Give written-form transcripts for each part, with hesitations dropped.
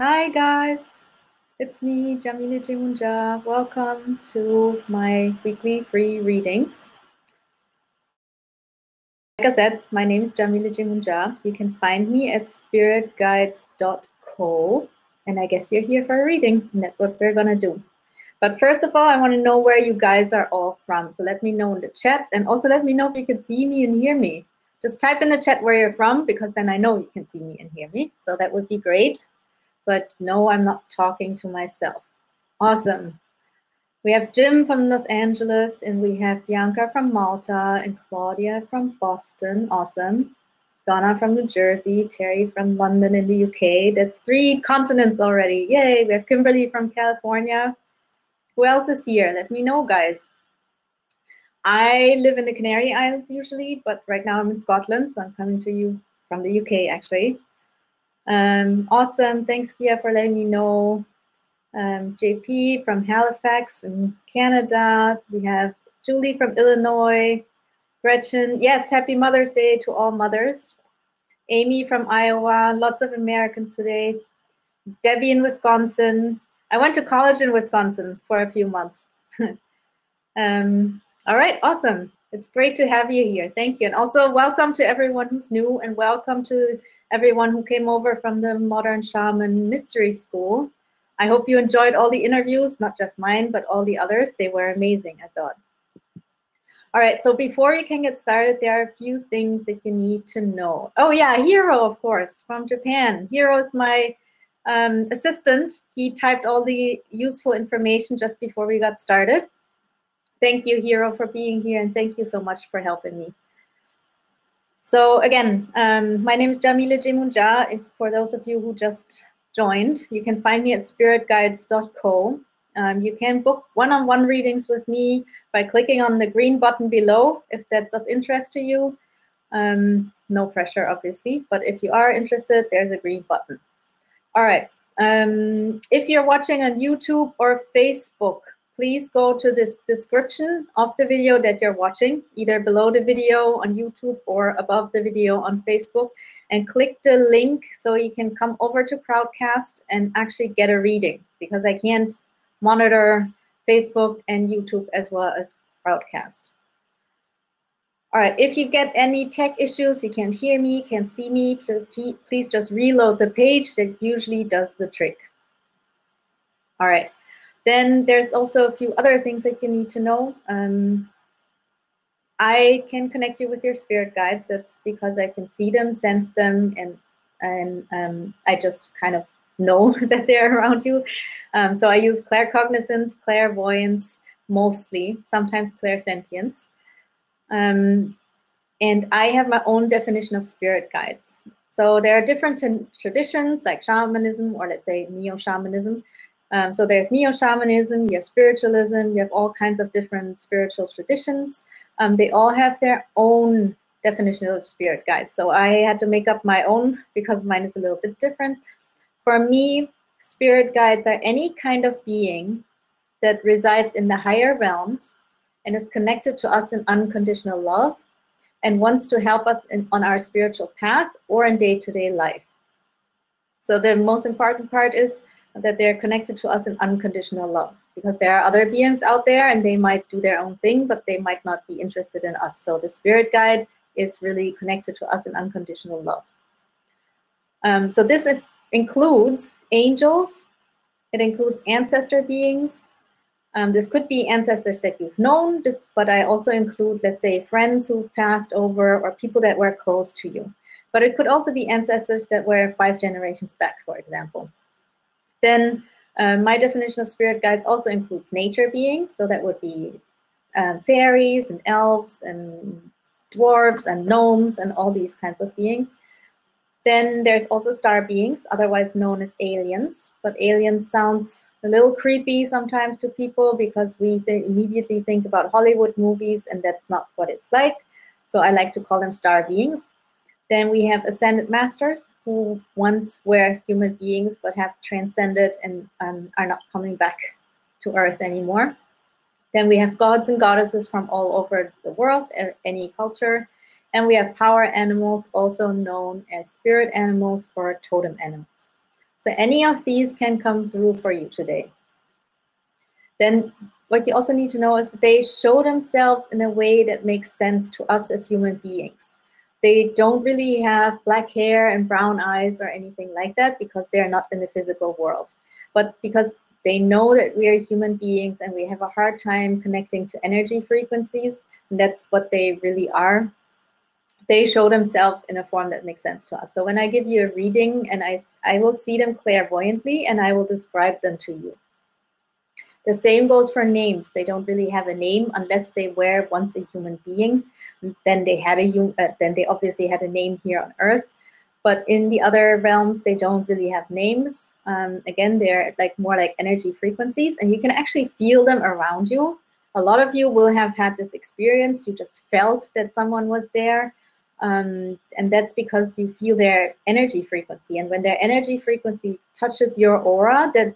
Hi guys, it's me, Yamile Yemoonyah. Welcome to my weekly free readings. Like I said, my name is Yamile Yemoonyah. You can find me at spiritguides.co, and I guess you're here for a reading, and that's what we're gonna do. But first of all, I want to know where you guys are all from. So let me know in the chat, and also let me know if you can see me and hear me. Just type in the chat where you're from, because then I know you can see me and hear me. So that would be great. But no, I'm not talking to myself. Awesome. We have Jim from Los Angeles, and we have Bianca from Malta, and Claudia from Boston. Awesome. Donna from New Jersey, Terry from London in the UK. That's 3 continents already. Yay. We have Kimberly from California. Who else is here? Let me know, guys. I live in the Canary Islands usually, but right now I'm in Scotland, so I'm coming to you from the UK, actually. Awesome. Thanks, Kia, for letting me know. JP from Halifax in Canada. We have Julie from Illinois. Gretchen, yes, happy Mother's Day to all mothers. Amy from Iowa, lots of Americans today. Debbie in Wisconsin. I went to college in Wisconsin for a few months. All right, awesome. It's great to have you here. Thank you. And also welcome to everyone who's new, and welcome to everyone who came over from the Modern Shaman Mystery School. I hope you enjoyed all the interviews, not just mine, but all the others. They were amazing, I thought. All right, so before you can get started, there are a few things that you need to know. Oh yeah, Hiro, of course, from Japan. Hiro is my assistant. He typed all the useful information just before we got started. Thank you, Hiro, for being here, and thank you so much for helping me. So again, my name is Yamile Yemoonyah. For those of you who just joined, you can find me at spiritguides.co. You can book one-on-one readings with me by clicking on the green button below if that's of interest to you. No pressure, obviously, but if you are interested, there's a green button. All right. If you're watching on YouTube or Facebook, please go to this description of the video that you're watching, either below the video on YouTube or above the video on Facebook, and click the link so you can come over to Crowdcast and actually get a reading, because I can't monitor Facebook and YouTube as well as Crowdcast. All right, if you get any tech issues, you can't hear me, can't see me, please just reload the page. That usually does the trick. All right, then there's also a few other things that you need to know. I can connect you with your spirit guides. That's because I can see them, sense them, and I just kind of know that they're around you. So I use claircognizance, clairvoyance, mostly, sometimes clairsentience. And I have my own definition of spirit guides. So there are different traditions like shamanism, or let's say neo-shamanism. So there's neo-shamanism, you have spiritualism, you have all kinds of different spiritual traditions. They all have their own definition of spirit guides. So I had to make up my own because mine is a little bit different. For me, spirit guides are any kind of being that resides in the higher realms and is connected to us in unconditional love and wants to help us on our spiritual path or in day-to-day life. So the most important part is that they're connected to us in unconditional love, because there are other beings out there and they might do their own thing, but they might not be interested in us. So the spirit guide is really connected to us in unconditional love. So this includes angels, it includes ancestor beings. This could be ancestors that you've known, but I also include, let's say, friends who've passed over or people that were close to you. But it could also be ancestors that were 5 generations back, for example. Then my definition of spirit guides also includes nature beings. So that would be fairies and elves and dwarves and gnomes and all these kinds of beings. Then there's also star beings, otherwise known as aliens. But aliens sounds a little creepy sometimes to people because we immediately think about Hollywood movies, and that's not what it's like. So I like to call them star beings. Then we have ascended masters, who once were human beings but have transcended and are not coming back to Earth anymore. Then we have gods and goddesses from all over the world, any culture. And we have power animals, also known as spirit animals or totem animals. So any of these can come through for you today. Then what you also need to know is that they show themselves in a way that makes sense to us as human beings. They don't really have black hair and brown eyes or anything like that because they're not in the physical world. But because they know that we are human beings and we have a hard time connecting to energy frequencies, and that's what they really are, they show themselves in a form that makes sense to us. So when I give you a reading, and I will see them clairvoyantly and I will describe them to you. The same goes for names. They don't really have a name unless they were once a human being. Then they had then they obviously had a name here on Earth. But in the other realms, they don't really have names. Again, they're like more like energy frequencies, and you can actually feel them around you. A lot of you will have had this experience. You just felt that someone was there. And that's because you feel their energy frequency. And when their energy frequency touches your aura, that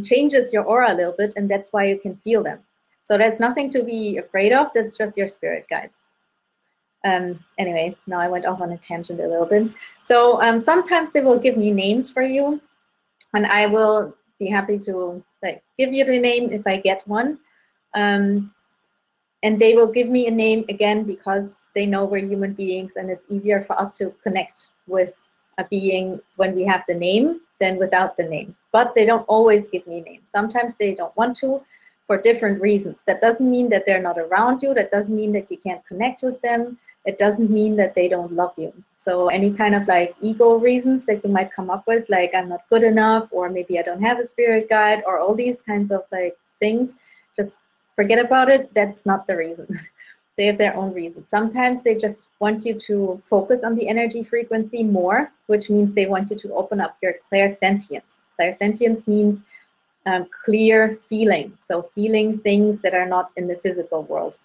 changes your aura a little bit, and that's why you can feel them. So that's nothing to be afraid of. That's just your spirit guides. Anyway, now I went off on a tangent a little bit. So sometimes they will give me names for you, and I will be happy to give you the name if I get one. And they will give me a name again because they know we're human beings, and it's easier for us to connect with a being when we have the name than without the name. But they don't always give me names. Sometimes they don't want to for different reasons. That doesn't mean that they're not around you. That doesn't mean that you can't connect with them. It doesn't mean that they don't love you. So any kind of ego reasons that you might come up with, like I'm not good enough, or maybe I don't have a spirit guide, or all these kinds of things, just forget about it. That's not the reason. They have their own reasons. Sometimes they just want you to focus on the energy frequency more, which means they want you to open up your clairsentience. Clairsentience means clear feeling. So feeling things that are not in the physical world.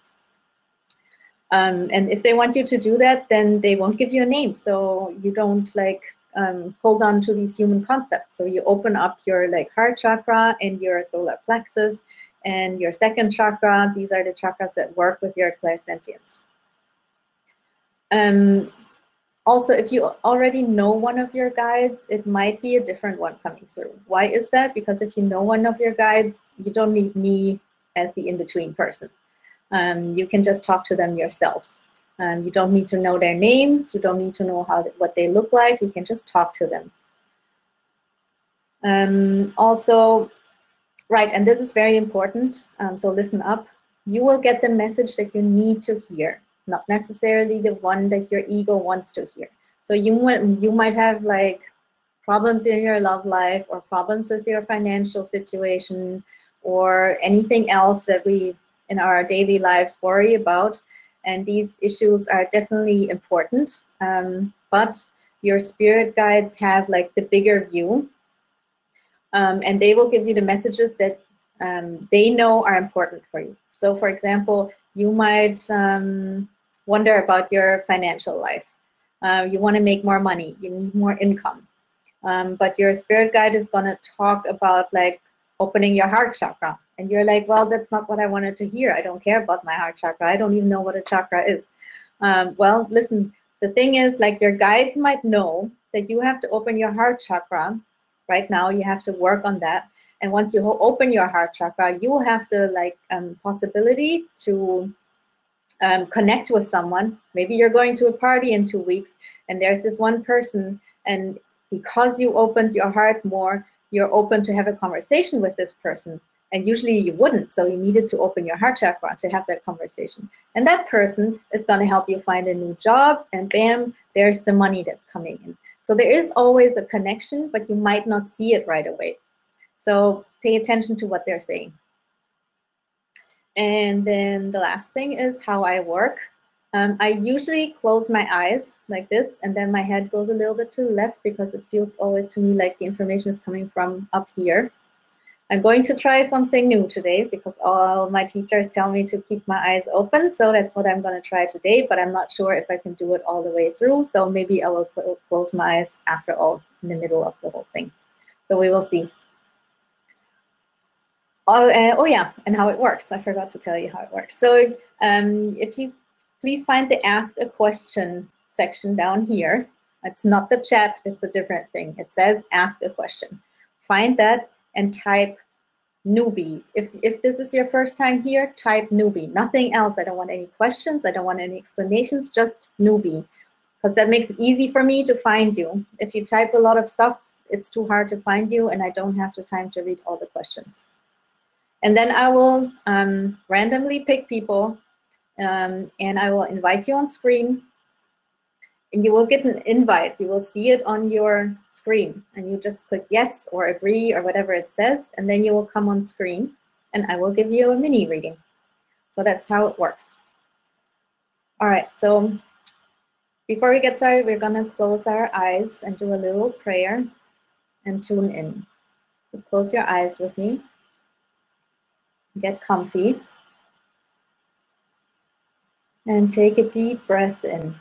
And if they want you to do that, then they won't give you a name. So you don't hold on to these human concepts. So you open up your heart chakra and your solar plexus and your second chakra. These are the chakras that work with your clairsentience. Also, if you already know one of your guides, it might be a different one coming through. Why is that? Because if you know one of your guides, you don't need me as the in-between person. You can just talk to them yourselves. You don't need to know their names. You don't need to know what they look like. You can just talk to them. Also, right, and this is very important, so listen up. You will get the message that you need to hear, not necessarily the one that your ego wants to hear. So you might have problems in your love life, or problems with your financial situation, or anything else that we in our daily lives worry about. And these issues are definitely important, but your spirit guides have the bigger view. And they will give you the messages that they know are important for you. So for example, you might wonder about your financial life. You want to make more money, you need more income. But your spirit guide is going to talk about opening your heart chakra. And you're like, well, that's not what I wanted to hear. I don't care about my heart chakra. I don't even know what a chakra is. Well, listen, the thing is your guides might know that you have to open your heart chakra. Right now, you have to work on that. And once you open your heart chakra, you will have the possibility to connect with someone. Maybe you're going to a party in 2 weeks, and there's this one person, and because you opened your heart more, you're open to have a conversation with this person. And usually you wouldn't, so you needed to open your heart chakra to have that conversation. And that person is going to help you find a new job, and bam, there's the money that's coming in. So there is always a connection, but you might not see it right away. So pay attention to what they're saying. And then the last thing is how I work. I usually close my eyes like this, and then my head goes a little bit to the left because it feels always to me like the information is coming from up here. I'm going to try something new today because all my teachers tell me to keep my eyes open. So that's what I'm going to try today, but I'm not sure if I can do it all the way through. So maybe I will close my eyes after all in the middle of the whole thing. So we will see. Oh yeah, and how it works. I forgot to tell you how it works. So if you please find the Ask a Question section down here. It's not the chat, it's a different thing. It says ask a question. Find that and type newbie. If this is your first time here, type newbie. Nothing else. I don't want any questions. I don't want any explanations, just newbie. Because that makes it easy for me to find you. If you type a lot of stuff, it's too hard to find you, and I don't have the time to read all the questions. And then I will randomly pick people, and I will invite you on screen. And you will get an invite. You will see it on your screen. And you just click yes or agree or whatever it says. And then you will come on screen. And I will give you a mini reading. So that's how it works. All right. So before we get started, we're going to close our eyes and do a little prayer and tune in. So close your eyes with me. Get comfy. And take a deep breath in.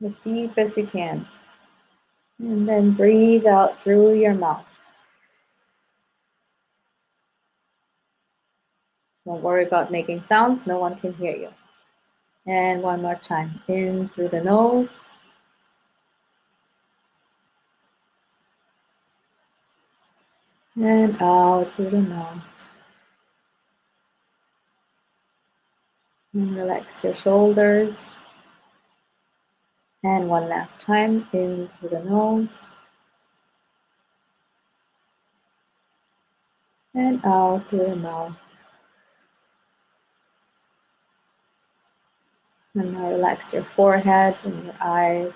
As deep as you can. And then breathe out through your mouth. Don't worry about making sounds, no one can hear you. And one more time. In through the nose. And out through the mouth. And relax your shoulders. And one last time, in through the nose. And out through the mouth. And now relax your forehead and your eyes,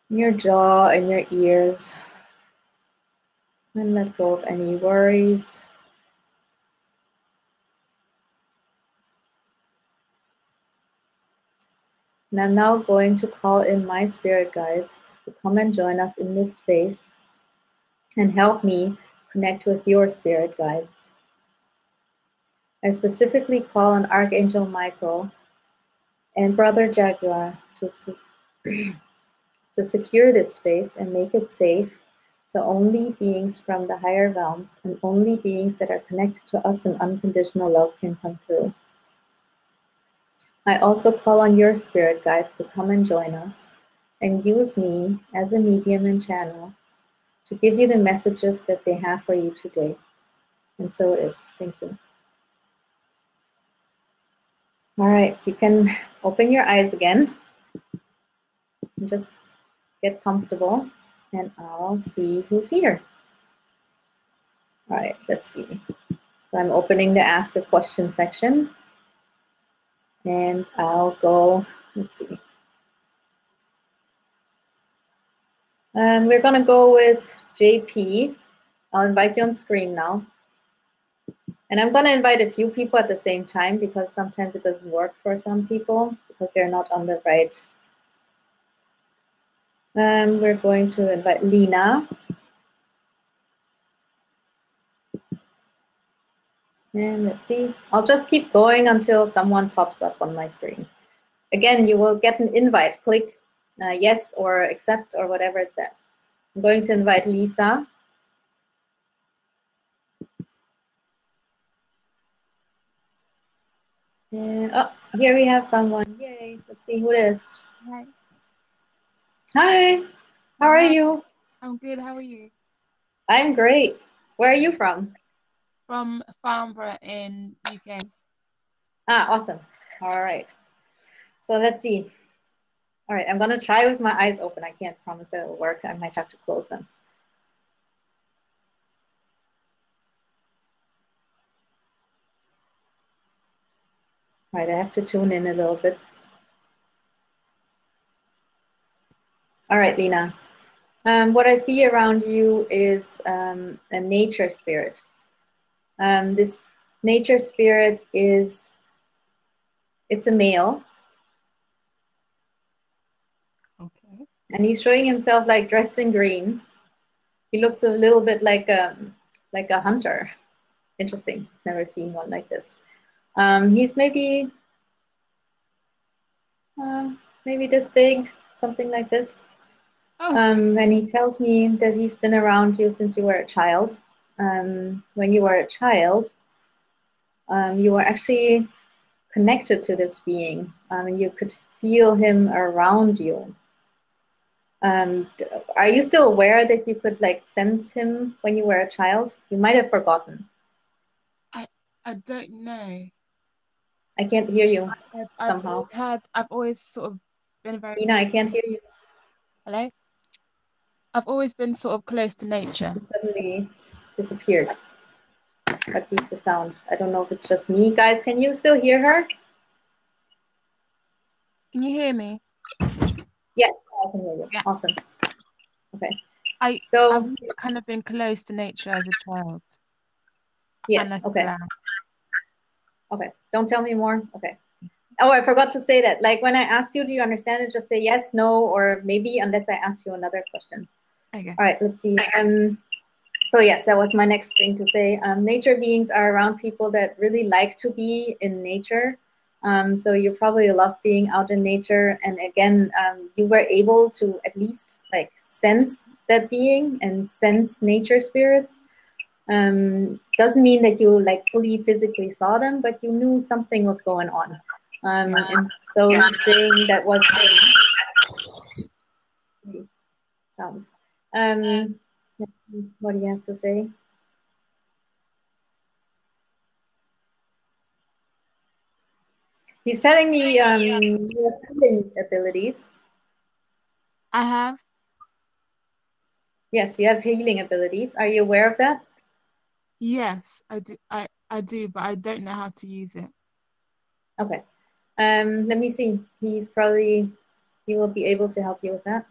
your jaw and your ears. And let go of any worries. And I'm now going to call in my spirit guides to come and join us in this space and help me connect with your spirit guides. I specifically call on Archangel Michael and Brother Jaguar to secure this space and make it safe so only beings from the higher realms and only beings that are connected to us in unconditional love can come through. I also call on your spirit guides to come and join us and use me as a medium and channel to give you the messages that they have for you today. And so it is. Thank you. All right, you can open your eyes again and just get comfortable and I'll see who's here. All right, let's see. So I'm opening the ask a question section. And I'll go, let's see. We're going to go with JP. I'll invite you on screen now. And I'm going to invite a few people at the same time because sometimes it doesn't work for some people because they're not on the right. We're going to invite Lena. And let's see. I'll just keep going until someone pops up on my screen. Again, you will get an invite. Click yes or accept or whatever it says. I'm going to invite Lisa. And, oh, here we have someone. Yay. Let's see who it is. Hi. Hi. How are you? I'm good. How are you? I'm great. Where are you from? From Farnborough in UK. Ah, awesome. All right. So let's see. All right, I'm going to try with my eyes open. I can't promise that it'll work. I might have to close them. All right, I have to tune in a little bit. All right, Lena. What I see around you is a nature spirit. This nature spirit it's a male. Okay. And he's showing himself like dressed in green. He looks a little bit like a hunter. Interesting. Never seen one like this. He's maybe this big, something like this. Oh. And he tells me that he's been around you since you were a child. When you were a child, you were actually connected to this being, and you could feel him around you. Are you still aware that you could like sense him when you were a child? You might have forgotten. I don't know. I can't hear you I've somehow. I've always sort of been very. Nina, I can't hear you. Hello? I've always been sort of close to nature. You suddenly disappeared. At least the sound. I don't know if it's just me. Guys, can you still hear her? Can you hear me? Yes, I can hear you. Yeah. Awesome. Okay. I've kind of been close to nature as a child. Yes, okay. Okay, don't tell me more. Okay. Oh, I forgot to say that. Like when I asked you, do you understand it? Just say yes, no, or maybe, unless I ask you another question. Okay. All right, let's see. So yes, that was my next thing to say. Nature beings are around people that really like to be in nature. So you probably love being out in nature. And again, you were able to at least like sense that being and sense nature spirits. Doesn't mean that you like fully physically saw them, but you knew something was going on. And so he's saying that was sounds. What he has to say. He's telling me you have healing abilities. I have. Yes, you have healing abilities. Are you aware of that? Yes, I do. I do, but I don't know how to use it. Okay. Let me see. He will be able to help you with that.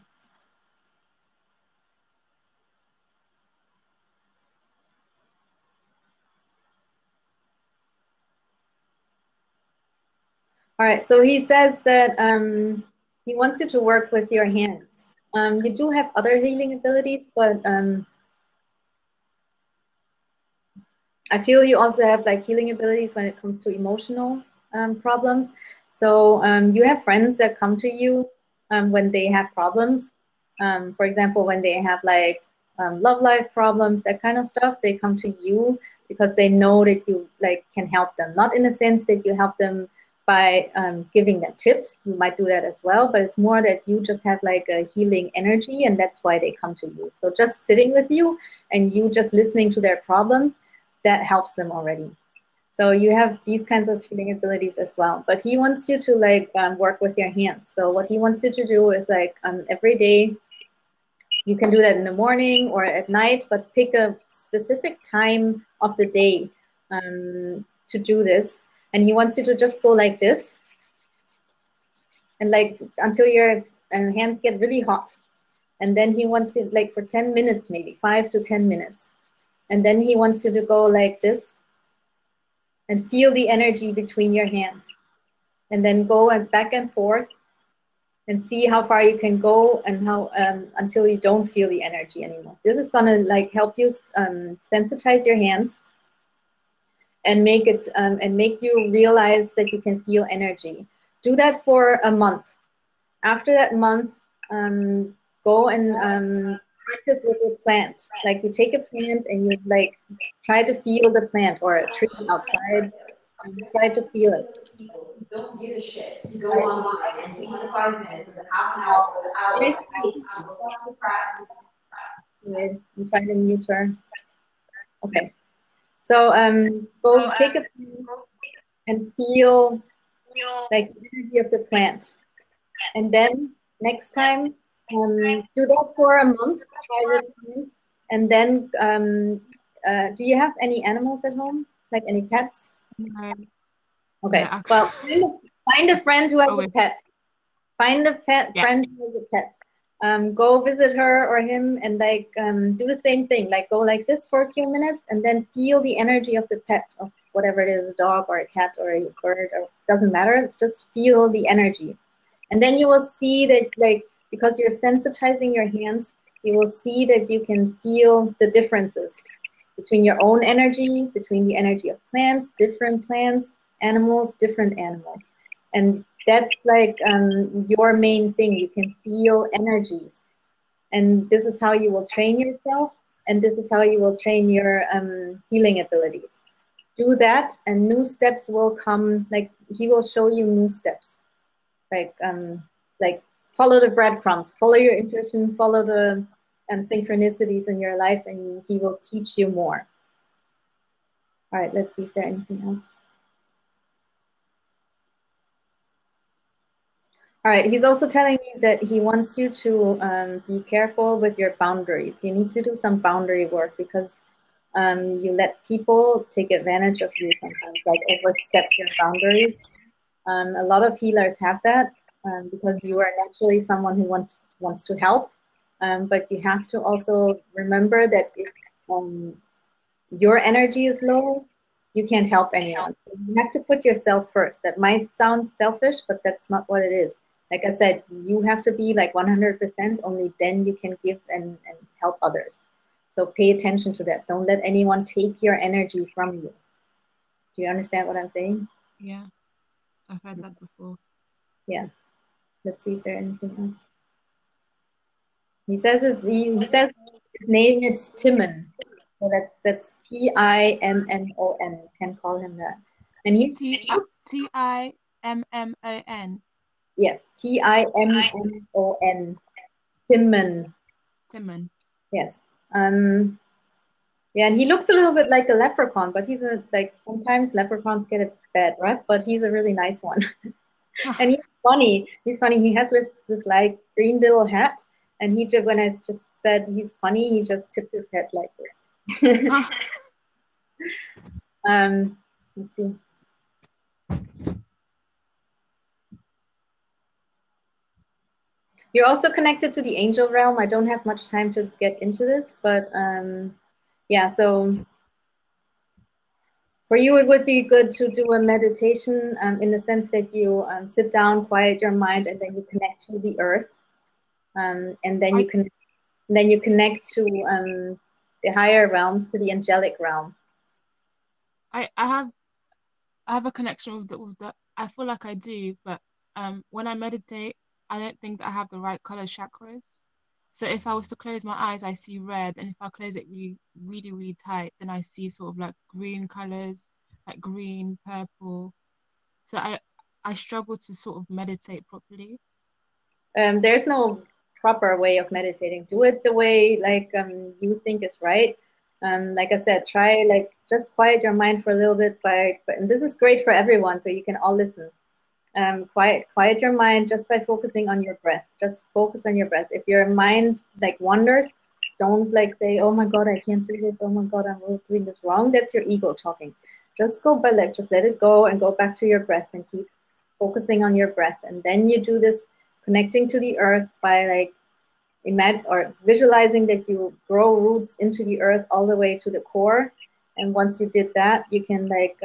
All right. So he says that he wants you to work with your hands. You do have other healing abilities, but I feel you also have like healing abilities when it comes to emotional problems. So you have friends that come to you when they have problems. For example, when they have like love life problems, that kind of stuff, they come to you because they know that you like can help them. Not in the sense that you help them by giving them tips. You might do that as well, but it's more that you just have like a healing energy, and that's why they come to you. So just sitting with you and you just listening to their problems, that helps them already. So you have these kinds of healing abilities as well. But he wants you to like work with your hands. So what he wants you to do is like every day, you can do that in the morning or at night, but pick a specific time of the day to do this. And he wants you to just go like this, and like until your hands get really hot. And then he wants you like for 10 minutes, maybe 5 to 10 minutes. And then he wants you to go like this and feel the energy between your hands. And then go and back and forth and see how far you can go and how until you don't feel the energy anymore. This is gonna like help you sensitize your hands and make it and make you realize that you can feel energy. Do that for a month. After that month, go and practice with a plant. Like you take a plant and you like try to feel the plant or a tree outside and try to feel it. Don't give a shit to go online and take the 5 minutes or the half an hour or the hour it takes to look up the practice. Wait, I'm trying to mute her. Okay. So go take a plant and feel like the energy of the plant. And then next time, do that for a month, try with plants. And then, do you have any animals at home? Like any pets? No. Okay. No, Well, find a friend who has Oh, a pet. Find a friend who has a pet. Go visit her or him and like do the same thing. Like go like this for a few minutes and then feel the energy of the pet, of whatever it is, a dog or a cat or a bird, or doesn't matter. Just feel the energy. And then you will see that like, because you're sensitizing your hands, you will see that you can feel the differences between your own energy, between the energy of plants, different plants, animals, different animals. And that's like your main thing. You can feel energies. And this is how you will train yourself. And this is how you will train your healing abilities. do that, and new steps will come. Like he will show you new steps, like follow the breadcrumbs, follow your intuition, follow the synchronicities in your life, and he will teach you more. All right, let's see, is there anything else? All right, he's also telling me that he wants you to be careful with your boundaries. You need to do some boundary work because you let people take advantage of you sometimes, like overstep your boundaries. A lot of healers have that because you are naturally someone who wants to help, but you have to also remember that if your energy is low, you can't help anyone. You have to put yourself first. That might sound selfish, but that's not what it is. Like I said, you have to be like 100%, only then you can give and help others. So pay attention to that. Don't let anyone take your energy from you. Do you understand what I'm saying? Yeah, I've heard that before. Yeah. Let's see, is there anything else? He says his name is Timon. So that's Timmon. Can call him that. And he's Timmon. Yes, Timmon. Timon. Timon. Yes. Yeah, and he looks a little bit like a leprechaun, but he's like sometimes leprechauns get a bad rep, but he's a really nice one. And he's funny. He's funny. He has this like green little hat, and he just when I just said he's funny, he just tipped his head like this. Let's see. You're also connected to the angel realm. I don't have much time to get into this, but yeah, so for you, it would be good to do a meditation in the sense that you sit down, quiet your mind, and then you connect to the earth, and then you connect to the higher realms, to the angelic realm. I have a connection with the I feel like I do, but when I meditate, I don't think that I have the right color chakras. So if I was to close my eyes, I see red, and if I close it really, really, really tight, then I see sort of like green colors, like green, purple. So I struggle to sort of meditate properly. There's no proper way of meditating. Do it the way like you think is right. Like I said, try like just quiet your mind for a little bit and this is great for everyone, so you can all listen. Quiet your mind just by focusing on your breath. Just focus on your breath. If your mind like wanders, don't like say, oh my God, I can't do this. Oh my God, I'm doing this wrong. That's your ego talking. Just go by like, just let it go and go back to your breath and keep focusing on your breath. And then you do this connecting to the earth by like imagine or visualizing that you grow roots into the earth all the way to the core. And once you did that, you can like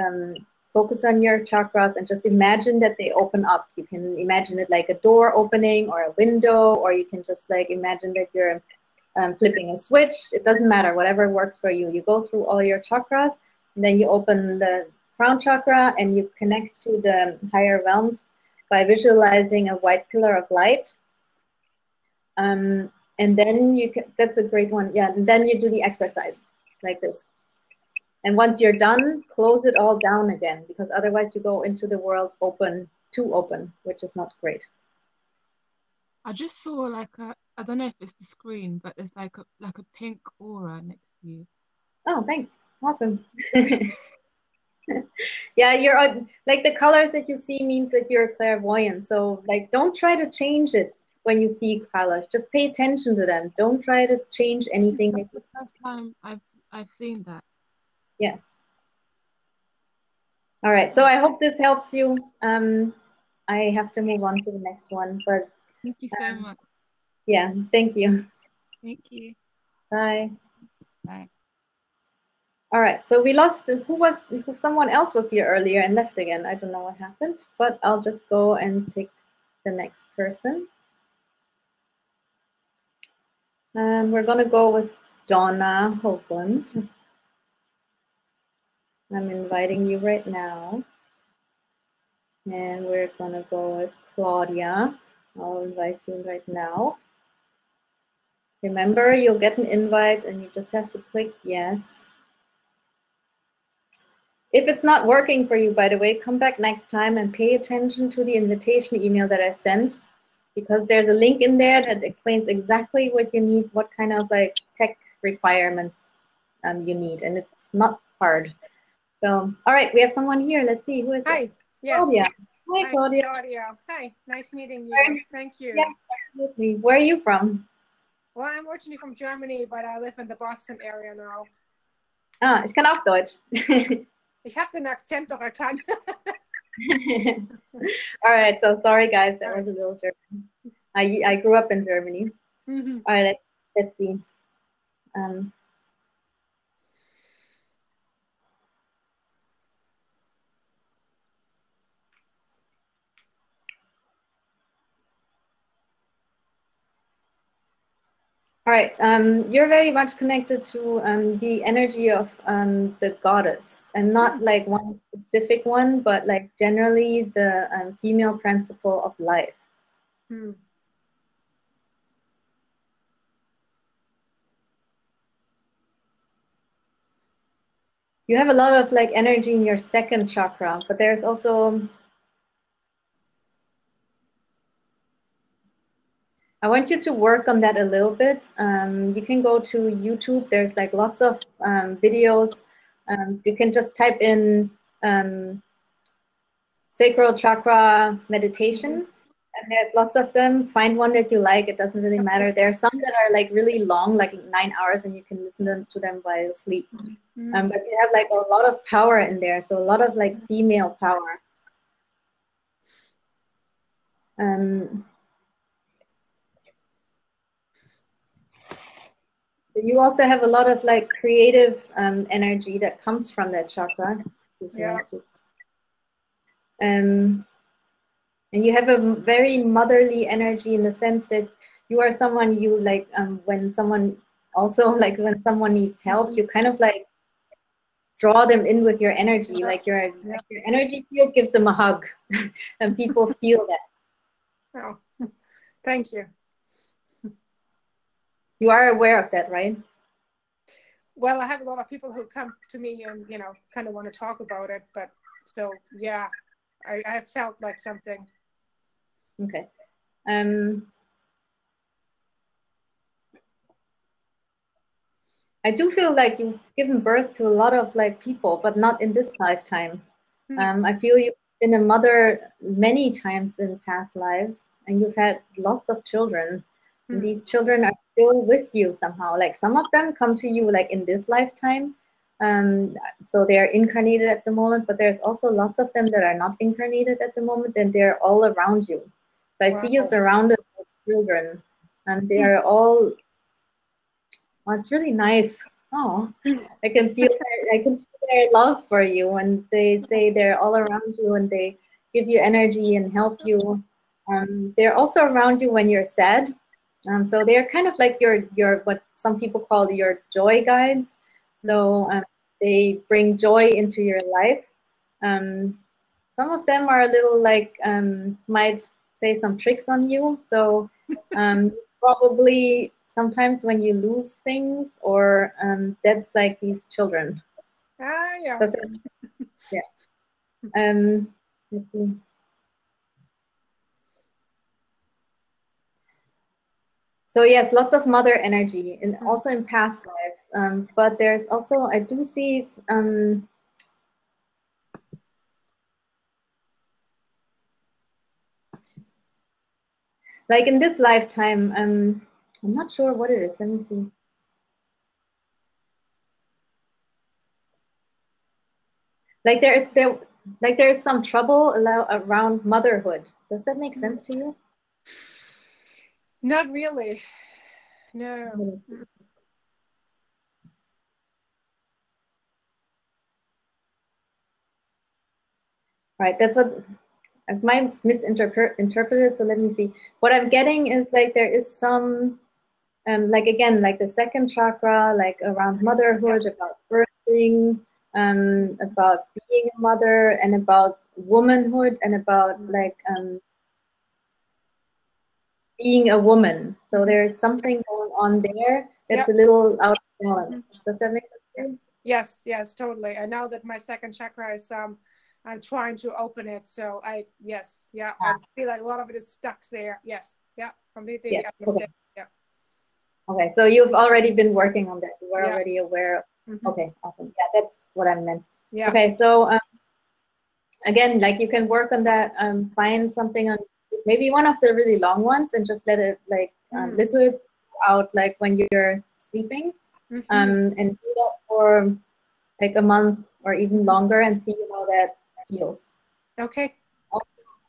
focus on your chakras and just imagine that they open up. You can imagine it like a door opening or a window, or you can just like imagine that you're flipping a switch. It doesn't matter, whatever works for you. You go through all your chakras, and then you open the crown chakra and you connect to the higher realms by visualizing a white pillar of light. And then you can, that's a great one. Yeah, and then you do the exercise like this. And once you're done, close it all down again, because otherwise you go into the world too open, which is not great. I just saw like I don't know if it's the screen, but there's like a pink aura next to you. Oh, thanks. Awesome. Yeah, you're like the colors that you see means that you're clairvoyant. So like, don't try to change it when you see colors. Just pay attention to them. Don't try to change anything. That's the first time I've seen that. Yeah. All right. So I hope this helps you. I have to move on to the next one, but thank you so much. Yeah, thank you. Thank you. Bye. Bye. All right, so we lost someone else was here earlier and left again. I don't know what happened, but I'll just go and pick the next person. We're gonna go with Donna Hoagland. I'm inviting you right now. And we're gonna go with Claudia. I'll invite you right now. Remember, you'll get an invite and you just have to click yes. If it's not working for you, by the way, come back next time and pay attention to the invitation email that I sent, because there's a link in there that explains exactly what you need, what kind of like tech requirements you need, and it's not hard. So, all right, we have someone here. Let's see, who is it? Hi. Yes. Claudia. Hi, Hi, Claudia. Claudia. Hi. Nice meeting you. Thank you. Yeah, absolutely. Where are you from? Well, I'm originally from Germany, but I live in the Boston area now. Ah, ich kann auch Deutsch. Ich habe den Akzent doch erkannt. All right, so sorry guys, that was a little German. I grew up in Germany. Mm-hmm. All right, let's see. All right, you're very much connected to the energy of the goddess, and not like one specific one, but like generally the female principle of life. Hmm. You have a lot of like energy in your second chakra, but there's also, I want you to work on that a little bit. You can go to YouTube. There's like lots of videos. You can just type in sacral chakra meditation, and there's lots of them. Find one that you like. It doesn't really matter. There are some that are like really long, like 9 hours, and you can listen to them while you sleep. But you have like a lot of power in there, so a lot of like female power. You also have a lot of like creative energy that comes from that chakra. Yeah. And you have a very motherly energy in the sense that you are someone you like when someone also like when someone needs help, you kind of like draw them in with your energy, like your energy field gives them a hug and people feel that. Oh, thank you. You are aware of that, right? Well, I have a lot of people who come to me and, you know, kind of want to talk about it, but so, yeah, I felt like something. Okay. I do feel like you've given birth to a lot of like people, but not in this lifetime. I feel you've been a mother many times in past lives, and you've had lots of children. And these children are still with you somehow. Like some of them come to you like in this lifetime. So they're incarnated at the moment, but there's also lots of them that are not incarnated at the moment, and they're all around you. So I see you surrounded with children, and they are all. Oh, it's really nice. Oh, I can feel their love for you, and they say they're all around you, and they give you energy and help you. They're also around you when you're sad. So they're kind of like your what some people call your joy guides. So they bring joy into your life. Some of them are a little like might play some tricks on you. So probably sometimes when you lose things, or that's like these children. Yeah. Yeah. Let's see. So yes, lots of mother energy, and also in past lives. But there's also, I do see like in this lifetime, I'm not sure what it is. Let me see. Like there is some trouble around motherhood. Does that make sense to you? Not really. No. Right, that's what I might misinterpreted. So let me see. What I'm getting is like there is some, like again, like the second chakra, like around motherhood, about birthing, about being a mother, and about womanhood, and about like being a woman. So there's something going on there that's a little out of balance. Does that make sense? Yes, yes, totally. I know that my second chakra is I'm trying to open it. So I feel like a lot of it is stuck there. Yes, yeah, completely Yeah. understand. Okay. Yeah. Okay. So you've already been working on that. You were Yeah. already aware. Mm-hmm. Okay. Awesome. Yeah, that's what I meant. Yeah. Okay. So again, like you can work on that. Find something on maybe one of the really long ones and just let it like listen it out like when you're sleeping. And do that for like a month or even longer and see how that feels. Okay.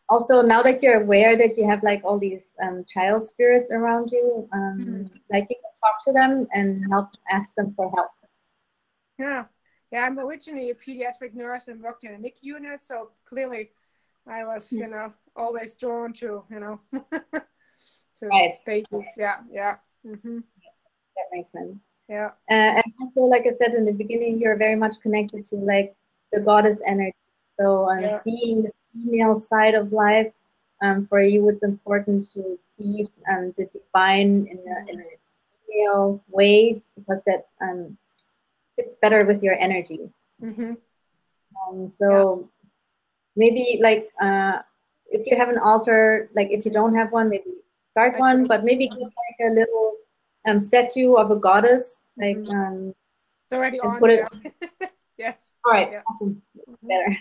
Also, now that you're aware that you have like all these child spirits around you, like you can talk to them and help ask them for help. Yeah. Yeah, I'm originally a pediatric nurse and worked in a NICU unit, so clearly I was, always drawn to, to babies. Yeah, yeah. That makes sense. Yeah. And also, like I said in the beginning, you're very much connected to like the goddess energy. So seeing the female side of life, for you, it's important to see the divine in a female way because that fits better with your energy. So maybe like if you have an altar, like if you don't have one, maybe start one, but maybe get like a little statue of a goddess, like it's already on put there. it. Yes. All right. Yeah. Awesome. Better.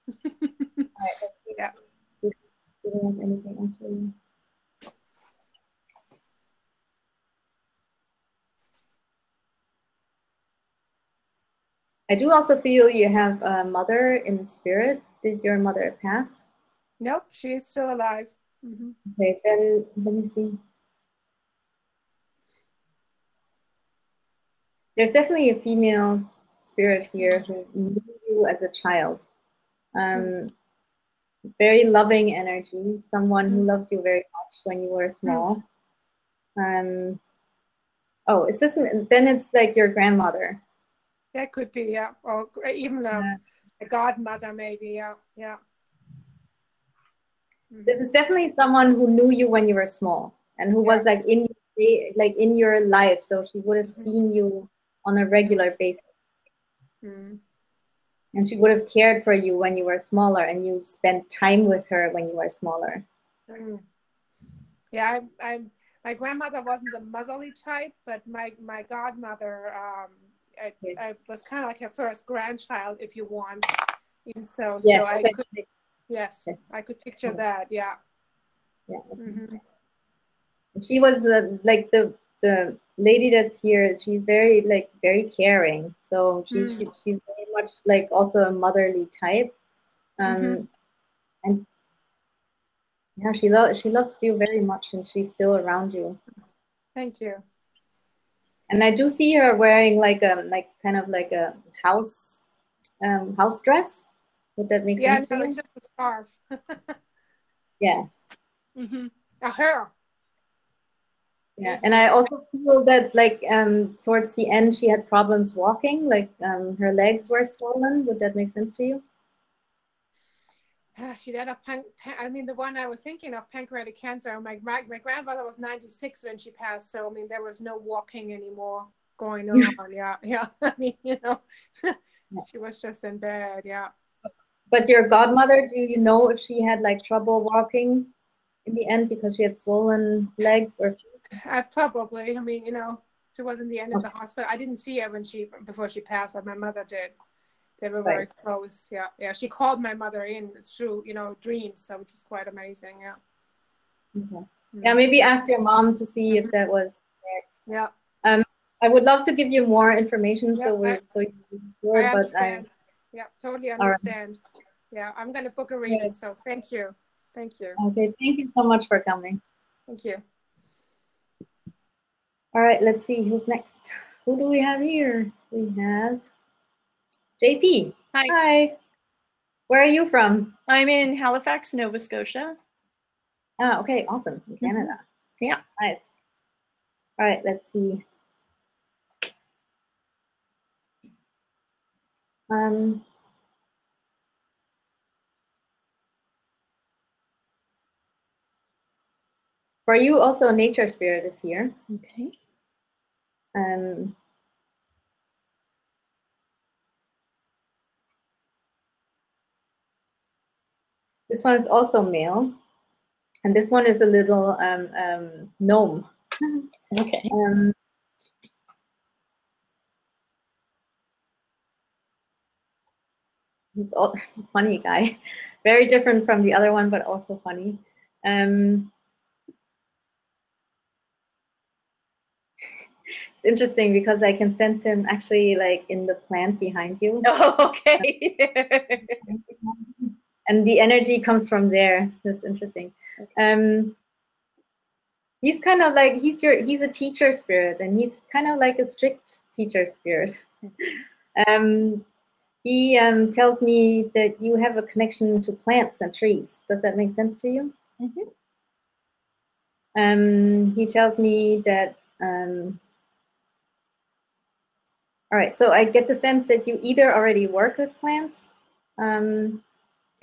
All right. Let's see. Yeah. Do we have anything else for you? I do also feel you have a mother in spirit. Did your mother pass? Nope, she's still alive. Okay, then let me see. There's definitely a female spirit here who knew you as a child. Very loving energy, someone who loved you very much when you were small. Oh, is this, then it's like your grandmother. That could be, yeah. Or even a godmother, maybe, yeah. Yeah. This is definitely someone who knew you when you were small and who was like in your life. So she would have seen you on a regular basis. And she would have cared for you when you were smaller and you spent time with her when you were smaller. Yeah, my grandmother wasn't the motherly type, but my godmother, I was kind of like her first grandchild, if you want. And so I could picture that. Yeah. Yeah. She was like the lady that's here. She's very caring. So she's very much like also a motherly type. And yeah, she loves you very much, and she's still around you. Thank you. And I do see her wearing like kind of like a house dress. Would that make sense to you? Yeah, it's just a scarf. Yeah. A hair. Yeah, and I also feel that like towards the end she had problems walking, like her legs were swollen. Would that make sense to you? She died of the one I was thinking of, pancreatic cancer. My grandfather was 96 when she passed, so I mean there was no walking anymore going on. Yeah. I mean, she was just in bed. Yeah. But your godmother, do you know if she had like trouble walking in the end because she had swollen legs or? Probably. I mean, she was in the end of the hospital. I didn't see her before she passed, but my mother did. They were very close. Yeah. Yeah. She called my mother in through, dreams, so which was quite amazing. Yeah. Okay. Yeah, maybe ask your mom to see if that was there. Yeah. I would love to give you more information, I understand. Yeah, totally understand. Right. Yeah, I'm gonna book a reading. So thank you. Thank you. Okay, thank you so much for coming. Thank you. All right, let's see who's next. Who do we have here? We have JP. Hi. Hi. Where are you from? I'm in Halifax, Nova Scotia. Oh, okay, awesome. In Canada. Yeah. Nice. All right, let's see. For you, also nature spirit is here. Okay. This one is also male, and this one is a little gnome. Okay. He's a funny guy, very different from the other one, but also funny. It's interesting because I can sense him actually like in the plant behind you. Oh, okay. And the energy comes from there. That's interesting. He's kind of like he's a teacher spirit, and he's kind of like a strict teacher spirit. He tells me that you have a connection to plants and trees. Does that make sense to you? He tells me that. All right, so I get the sense that you either already work with plants in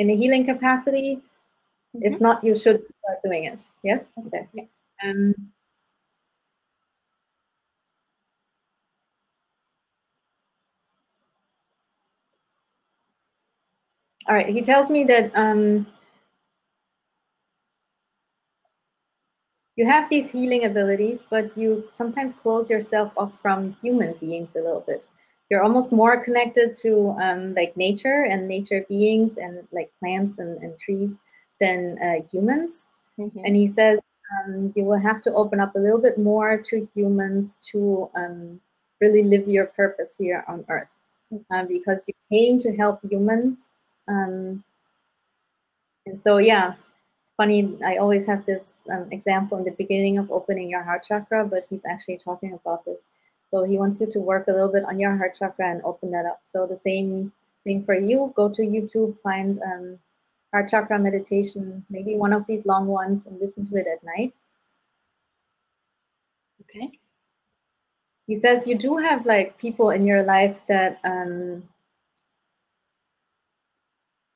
a healing capacity. If not, you should start doing it. Yes? Okay. All right, he tells me that you have these healing abilities, but you sometimes close yourself off from human beings a little bit. You're almost more connected to like nature and nature beings and like plants and trees than humans. And he says you will have to open up a little bit more to humans to really live your purpose here on Earth. Because you came to help humans. And so, yeah, funny, I always have this example in the beginning of opening your heart chakra, but he's actually talking about this. So he wants you to work a little bit on your heart chakra and open that up. So the same thing for you, go to YouTube, find heart chakra meditation, maybe one of these long ones, and listen to it at night. Okay. He says you do have like people in your life that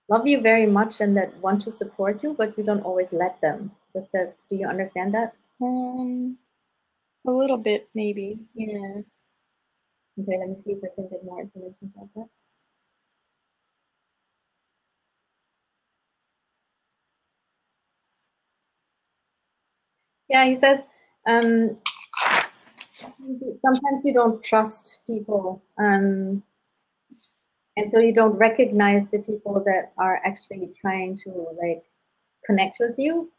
love you very much and that want to support you, but you don't always let them. Do you understand that? A little bit, maybe. Yeah. Okay, let me see if I can get more information about that. Yeah, he says sometimes you don't trust people, and so you don't recognize the people that are actually trying to like connect with you,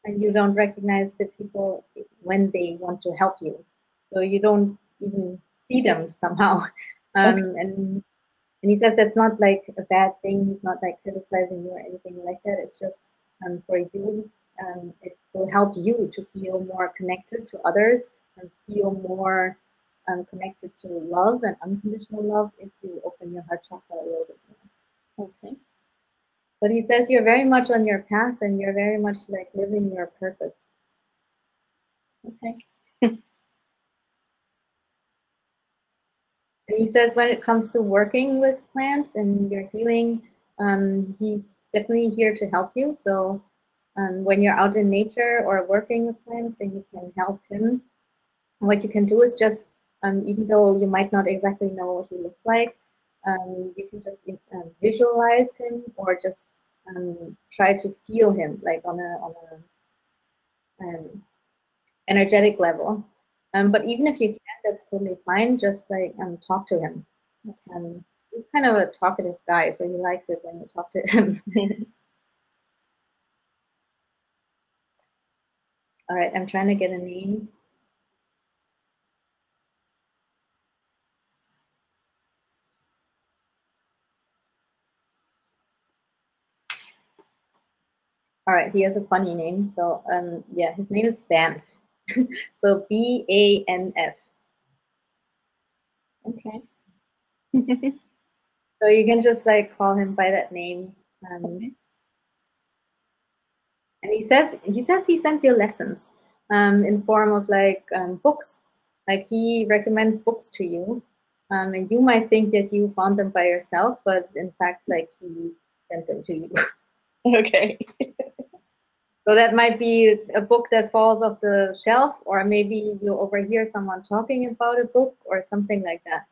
and you don't recognize the people when they want to help you. So you don't even see them somehow. And he says that's not like a bad thing. He's not like criticizing you or anything like that. It's just for you, it will help you to feel more connected to others and feel more connected to love and unconditional love if you open your heart chakra a little bit more. Okay. But he says you're very much on your path and you're very much like living your purpose. Okay. And he says when it comes to working with plants and your healing, he's definitely here to help you. So when you're out in nature or working with plants, then you can help him. What you can do is just, even though you might not exactly know what he looks like, you can just visualize him or just try to feel him like on a energetic level. But even if you can't, that's totally fine. Just like talk to him. He's kind of a talkative guy, so he likes it when you talk to him. All right, I'm trying to get a name. All right, he has a funny name. So yeah, his name is Banff. So BANF. Okay. So you can just like call him by that name. Okay. And he says he sends you lessons in form of like books. Like he recommends books to you. And you might think that you found them by yourself, but in fact, like he sent them to you. Okay. So that might be a book that falls off the shelf, or maybe you overhear someone talking about a book or something like that.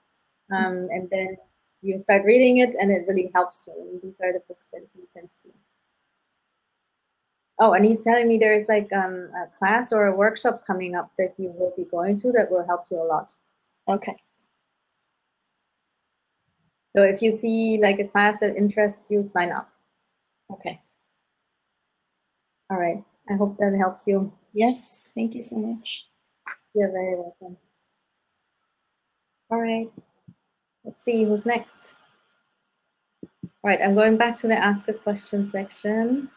And then you start reading it and it really helps you. And these are the books that he sends you. Oh, and he's telling me there's like a class or a workshop coming up that you will be going to that will help you a lot. Okay. So if you see like a class that interests you, sign up. Okay. All right. I hope that helps you. Yes. Thank you so much. You're very welcome. All right. Let's see who's next. All right, I'm going back to the ask a question section.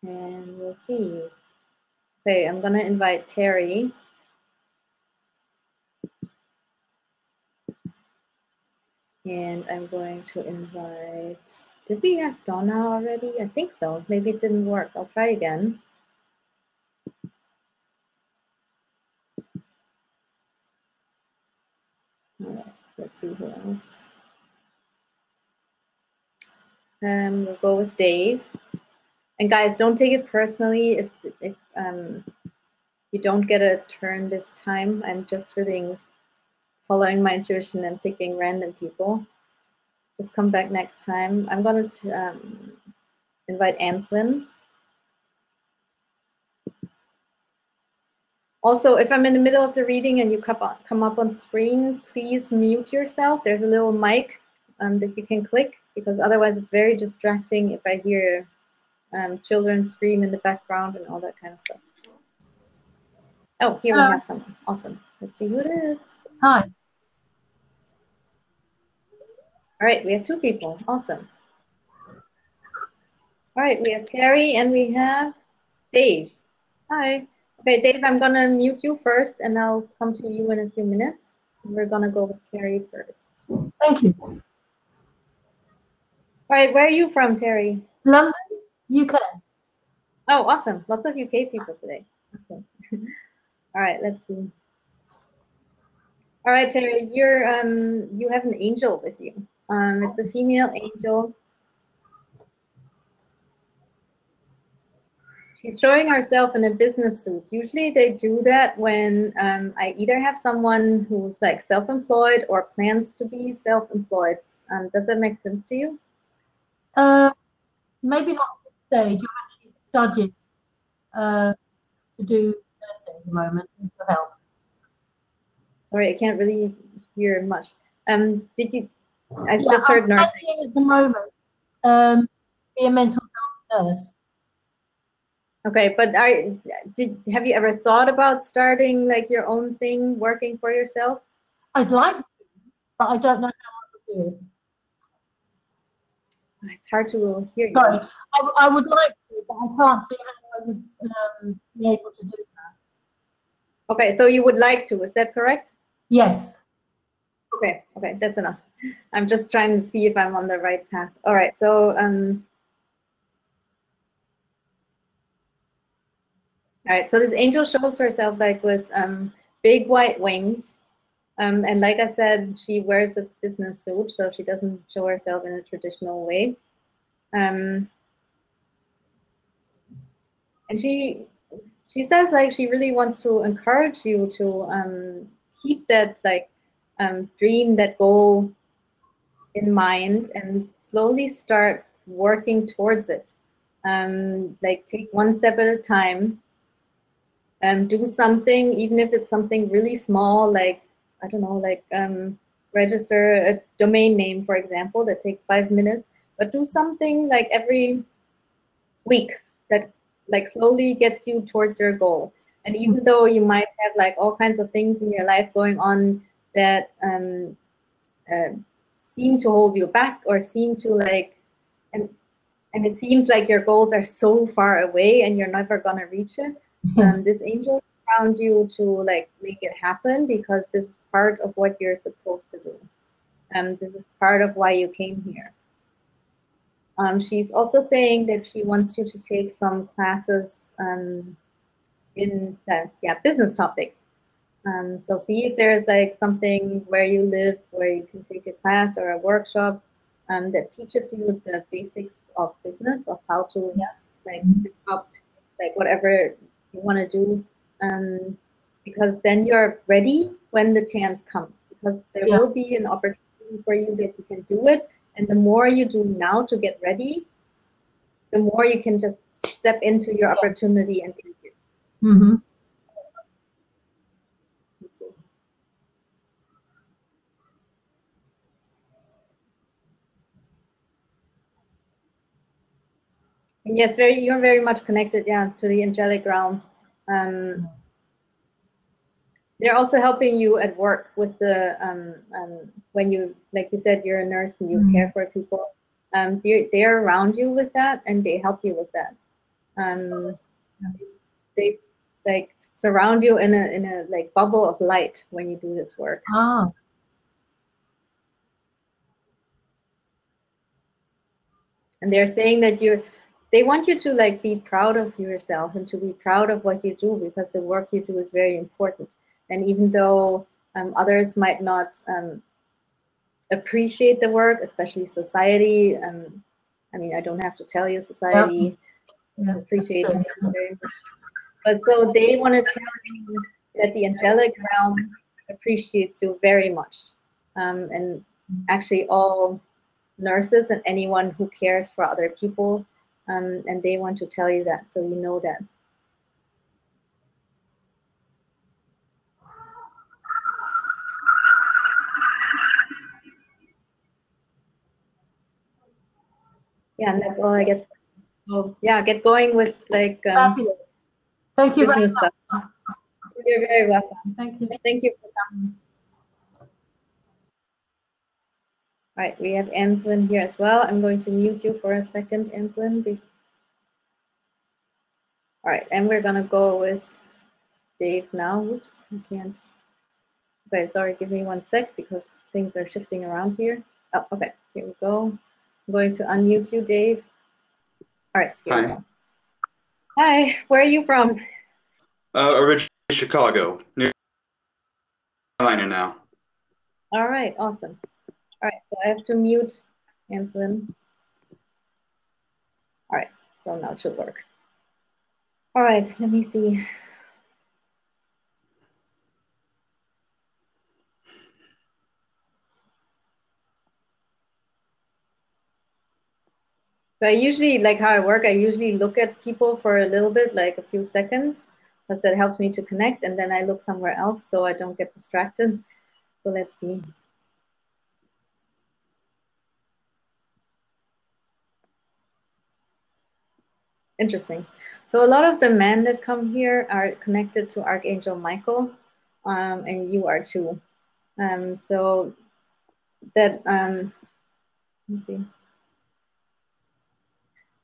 And we'll see. Okay, I'm gonna invite Terry. And I'm going to invite, did we have Donna already? I think so. Maybe it didn't work. I'll try again. All right, let's see who else. We'll go with Dave. And guys, don't take it personally if you don't get a turn this time. I'm just really following my intuition and picking random people. Just come back next time. I'm going to invite Anslin. Also, if I'm in the middle of the reading and you come up on screen, please mute yourself. There's a little mic that you can click, because otherwise it's very distracting if I hear children scream in the background and all that kind of stuff. Oh, here we have someone. Awesome. Let's see who it is. Hi. All right, we have two people. Awesome. All right, we have Terry and we have Dave. Hi. Okay, Dave, I'm going to mute you first and I'll come to you in a few minutes. We're going to go with Terry first. Thank you. All right, where are you from, Terry? London, UK. Oh, awesome. Lots of UK people today. Awesome. All right, let's see. All right, Terry, you have an angel with you. It's a female angel. She's showing herself in a business suit. Usually they do that when I either have someone who's like self-employed or plans to be self-employed. Does that make sense to you? Maybe not at this stage. I'm actually studying to do nursing at the moment for help. Sorry, I can't really hear much. Did you? I Yeah, just heard I'm nursing. studying at the moment. Be a mental health nurse. Okay, but have you ever thought about starting like your own thing, working for yourself? I'd like to, but I don't know how I would do it. It's hard to hear you. Sorry, I would like to, but I can't see how I would be able to do that. Okay, so you would like to, is that correct? Yes. Okay, that's enough. I'm just trying to see if I'm on the right path. All right, so all right, so this angel shows herself like with big white wings. And like I said, she wears a business suit, so she doesn't show herself in a traditional way. And she says like she really wants to encourage you to keep that like dream, that goal in mind, and slowly start working towards it. Like take one step at a time. Do something, even if it's something really small, like, I don't know, like register a domain name, for example, that takes 5 minutes, but do something like every week that like slowly gets you towards your goal. And even though you might have like all kinds of things in your life going on that seem to hold you back or seem to like, and it seems like your goals are so far away and you're never gonna reach it. This angel found you to like make it happen, because this is part of what you're supposed to do. This is part of why you came here. She's also saying that she wants you to take some classes in business topics. So see if there's like something where you live where you can take a class or a workshop that teaches you the basics of business, of how to like set up like whatever you want to do, because then you're ready when the chance comes, because there will be an opportunity for you that you can do it, and the more you do now to get ready, the more you can just step into your opportunity and take it. Mm-hmm. Let's see. And yes, you're very much connected, yeah, to the angelic realms. They're also helping you at work with the when you, like you said, you're a nurse and you care for people. They're around you with that, and they help you with that. They like surround you in a like bubble of light when you do this work. Ah. And they're saying that they want you to like be proud of yourself and to be proud of what you do, because the work you do is very important. And even though others might not appreciate the work, especially society, I mean, I don't have to tell you, society appreciates it very much. But so they want to tell you that the angelic realm appreciates you very much. And actually all nurses and anyone who cares for other people, and they want to tell you that, so you know that. Yeah, and that's all I get. So yeah, get going with like Fabulous. Thank you very business much. stuff. You're very welcome. Thank you. Thank you for coming. All right, we have Anslin here as well. I'm going to mute you for a second, Anslin. All right, and we're gonna go with Dave now. Oops, I can't. Okay, sorry, give me 1 sec because things are shifting around here. Oh, okay, here we go. I'm going to unmute you, Dave. All right, here we go. Hi, where are you from? Originally Chicago, North Carolina now. All right, awesome. All right, so I have to mute Anslin. All right, so now it should work. All right, let me see. So I usually, like how I work, I usually look at people for a little bit, like a few seconds, because that helps me to connect, and then I look somewhere else so I don't get distracted. So let's see. Interesting. So a lot of the men that come here are connected to Archangel Michael, and you are too. So that, let's see.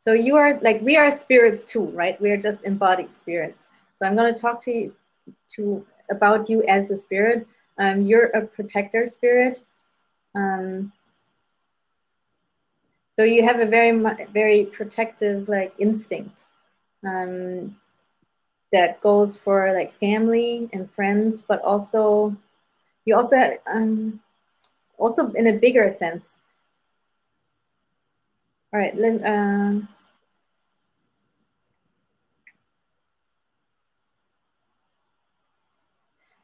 So you are like, we are spirits too, right? We are just embodied spirits. So I'm going to talk to you about you as a spirit. You're a protector spirit. So you have a very protective like instinct that goes for like family and friends, but also you also also in a bigger sense. All right,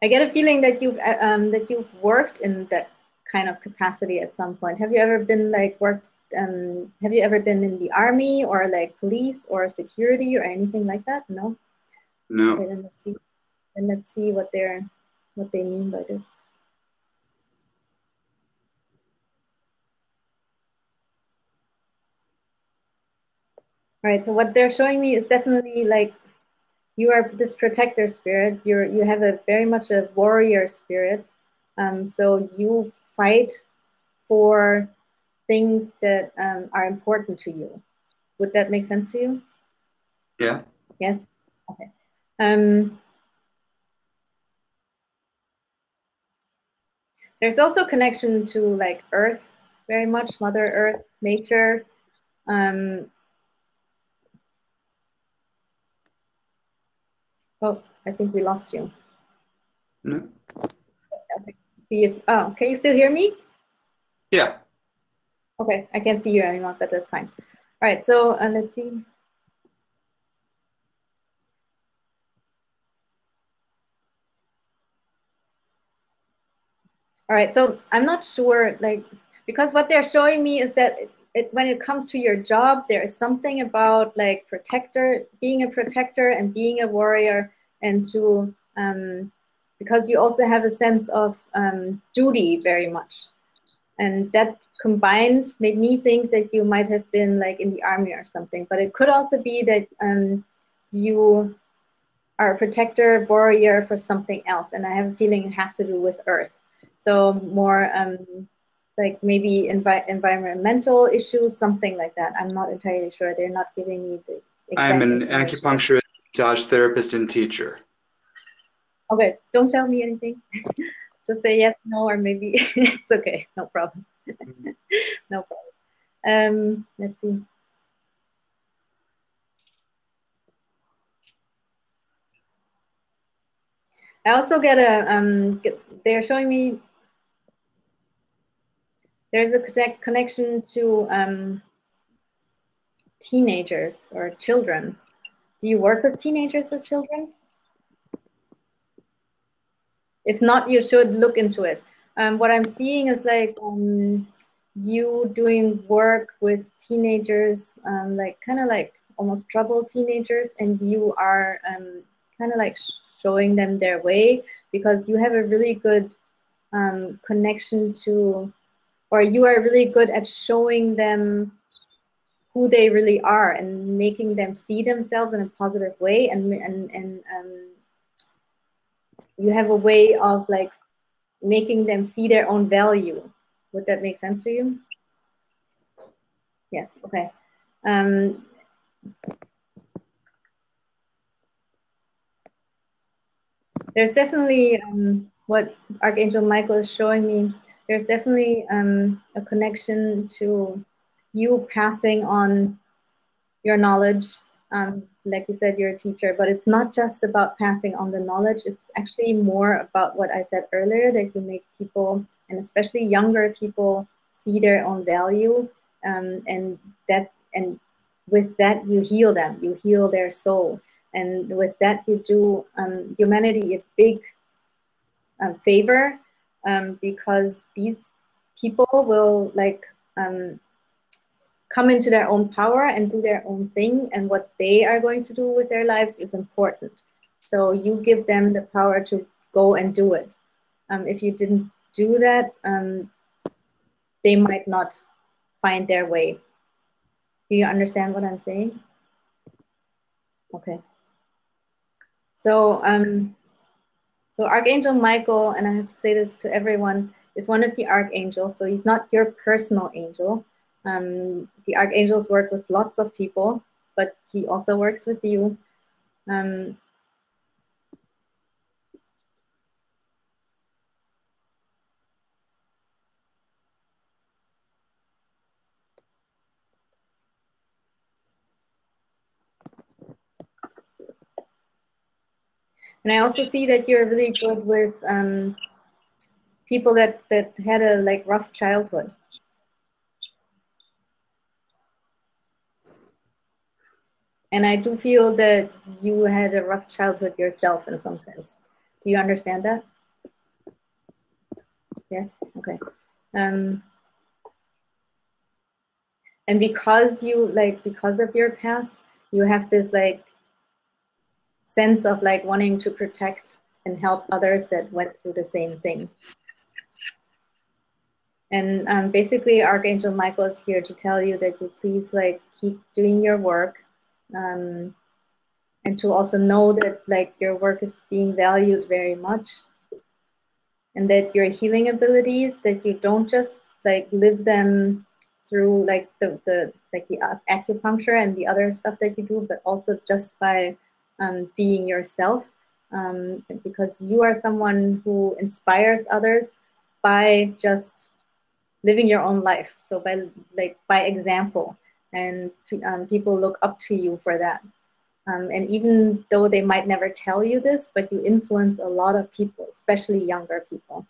I get a feeling that you've worked in that kind of capacity at some point. Have you ever been like worked? Have you ever been in the army or like police or security or anything like that? No. No. Okay, then let's see. And let's see what they mean by this. All right. So what they're showing me is definitely like you are this protector spirit. You have a very much a warrior spirit. So you fight for things that are important to you. Would that make sense to you? Yeah. Yes. Okay. There's also connection to like Earth, very much Mother Earth, nature. Oh, I think we lost you. No. See if, oh, can you still hear me? Yeah. Okay, I can't see you anymore, but that's fine. All right, so let's see. All right, so I'm not sure, like, because what they're showing me is that when it comes to your job, there is something about like being a protector and being a warrior, and to because you also have a sense of duty very much, and that combined made me think that you might have been like in the army or something. But it could also be that you are a protector warrior for something else, and I have a feeling it has to do with Earth. So more like maybe environmental issues, something like that. I'm not entirely sure. They're not giving me the exact I'm an information. acupuncturist, massage therapist, and teacher. Okay, don't tell me anything. Just say yes, no, or maybe it's okay. No problem. No problem. Let's see. I also get they're showing me there's a connection to teenagers or children. Do you work with teenagers or children? If not, you should look into it. What I'm seeing is like you doing work with teenagers, like kind of like almost troubled teenagers, and you are kind of like showing them their way, because you have a really good connection to, or you are really good at showing them who they really are and making them see themselves in a positive way, and you have a way of like making them see their own value. Would that make sense to you? Yes. Okay. There's definitely what Archangel Michael is showing me. There's definitely a connection to you passing on your knowledge. Like you said, you're a teacher, but it's not just about passing on the knowledge. It's actually more about what I said earlier, that you make people, and especially younger people, see their own value, and with that you heal them, you heal their soul, and with that you do humanity a big favor, because these people will like come into their own power and do their own thing, and what they are going to do with their lives is important. So you give them the power to go and do it. If you didn't do that, they might not find their way. Do you understand what I'm saying? Okay. So so Archangel Michael, and I have to say this to everyone, is one of the archangels. So he's not your personal angel. The archangels work with lots of people, but he also works with you. And I also see that you're really good with people that had a like rough childhood. And I do feel that you had a rough childhood yourself in some sense. Do you understand that? Yes? Okay. And because you like, because of your past, you have this like sense of like wanting to protect and help others that went through the same thing. And basically Archangel Michael is here to tell you that you please like keep doing your work, and to also know that like your work is being valued very much, and that your healing abilities, that you don't just like live them through like the acupuncture and the other stuff that you do, but also just by being yourself, because you are someone who inspires others by just living your own life. So by example, and people look up to you for that. And even though they might never tell you this, but you influence a lot of people, especially younger people.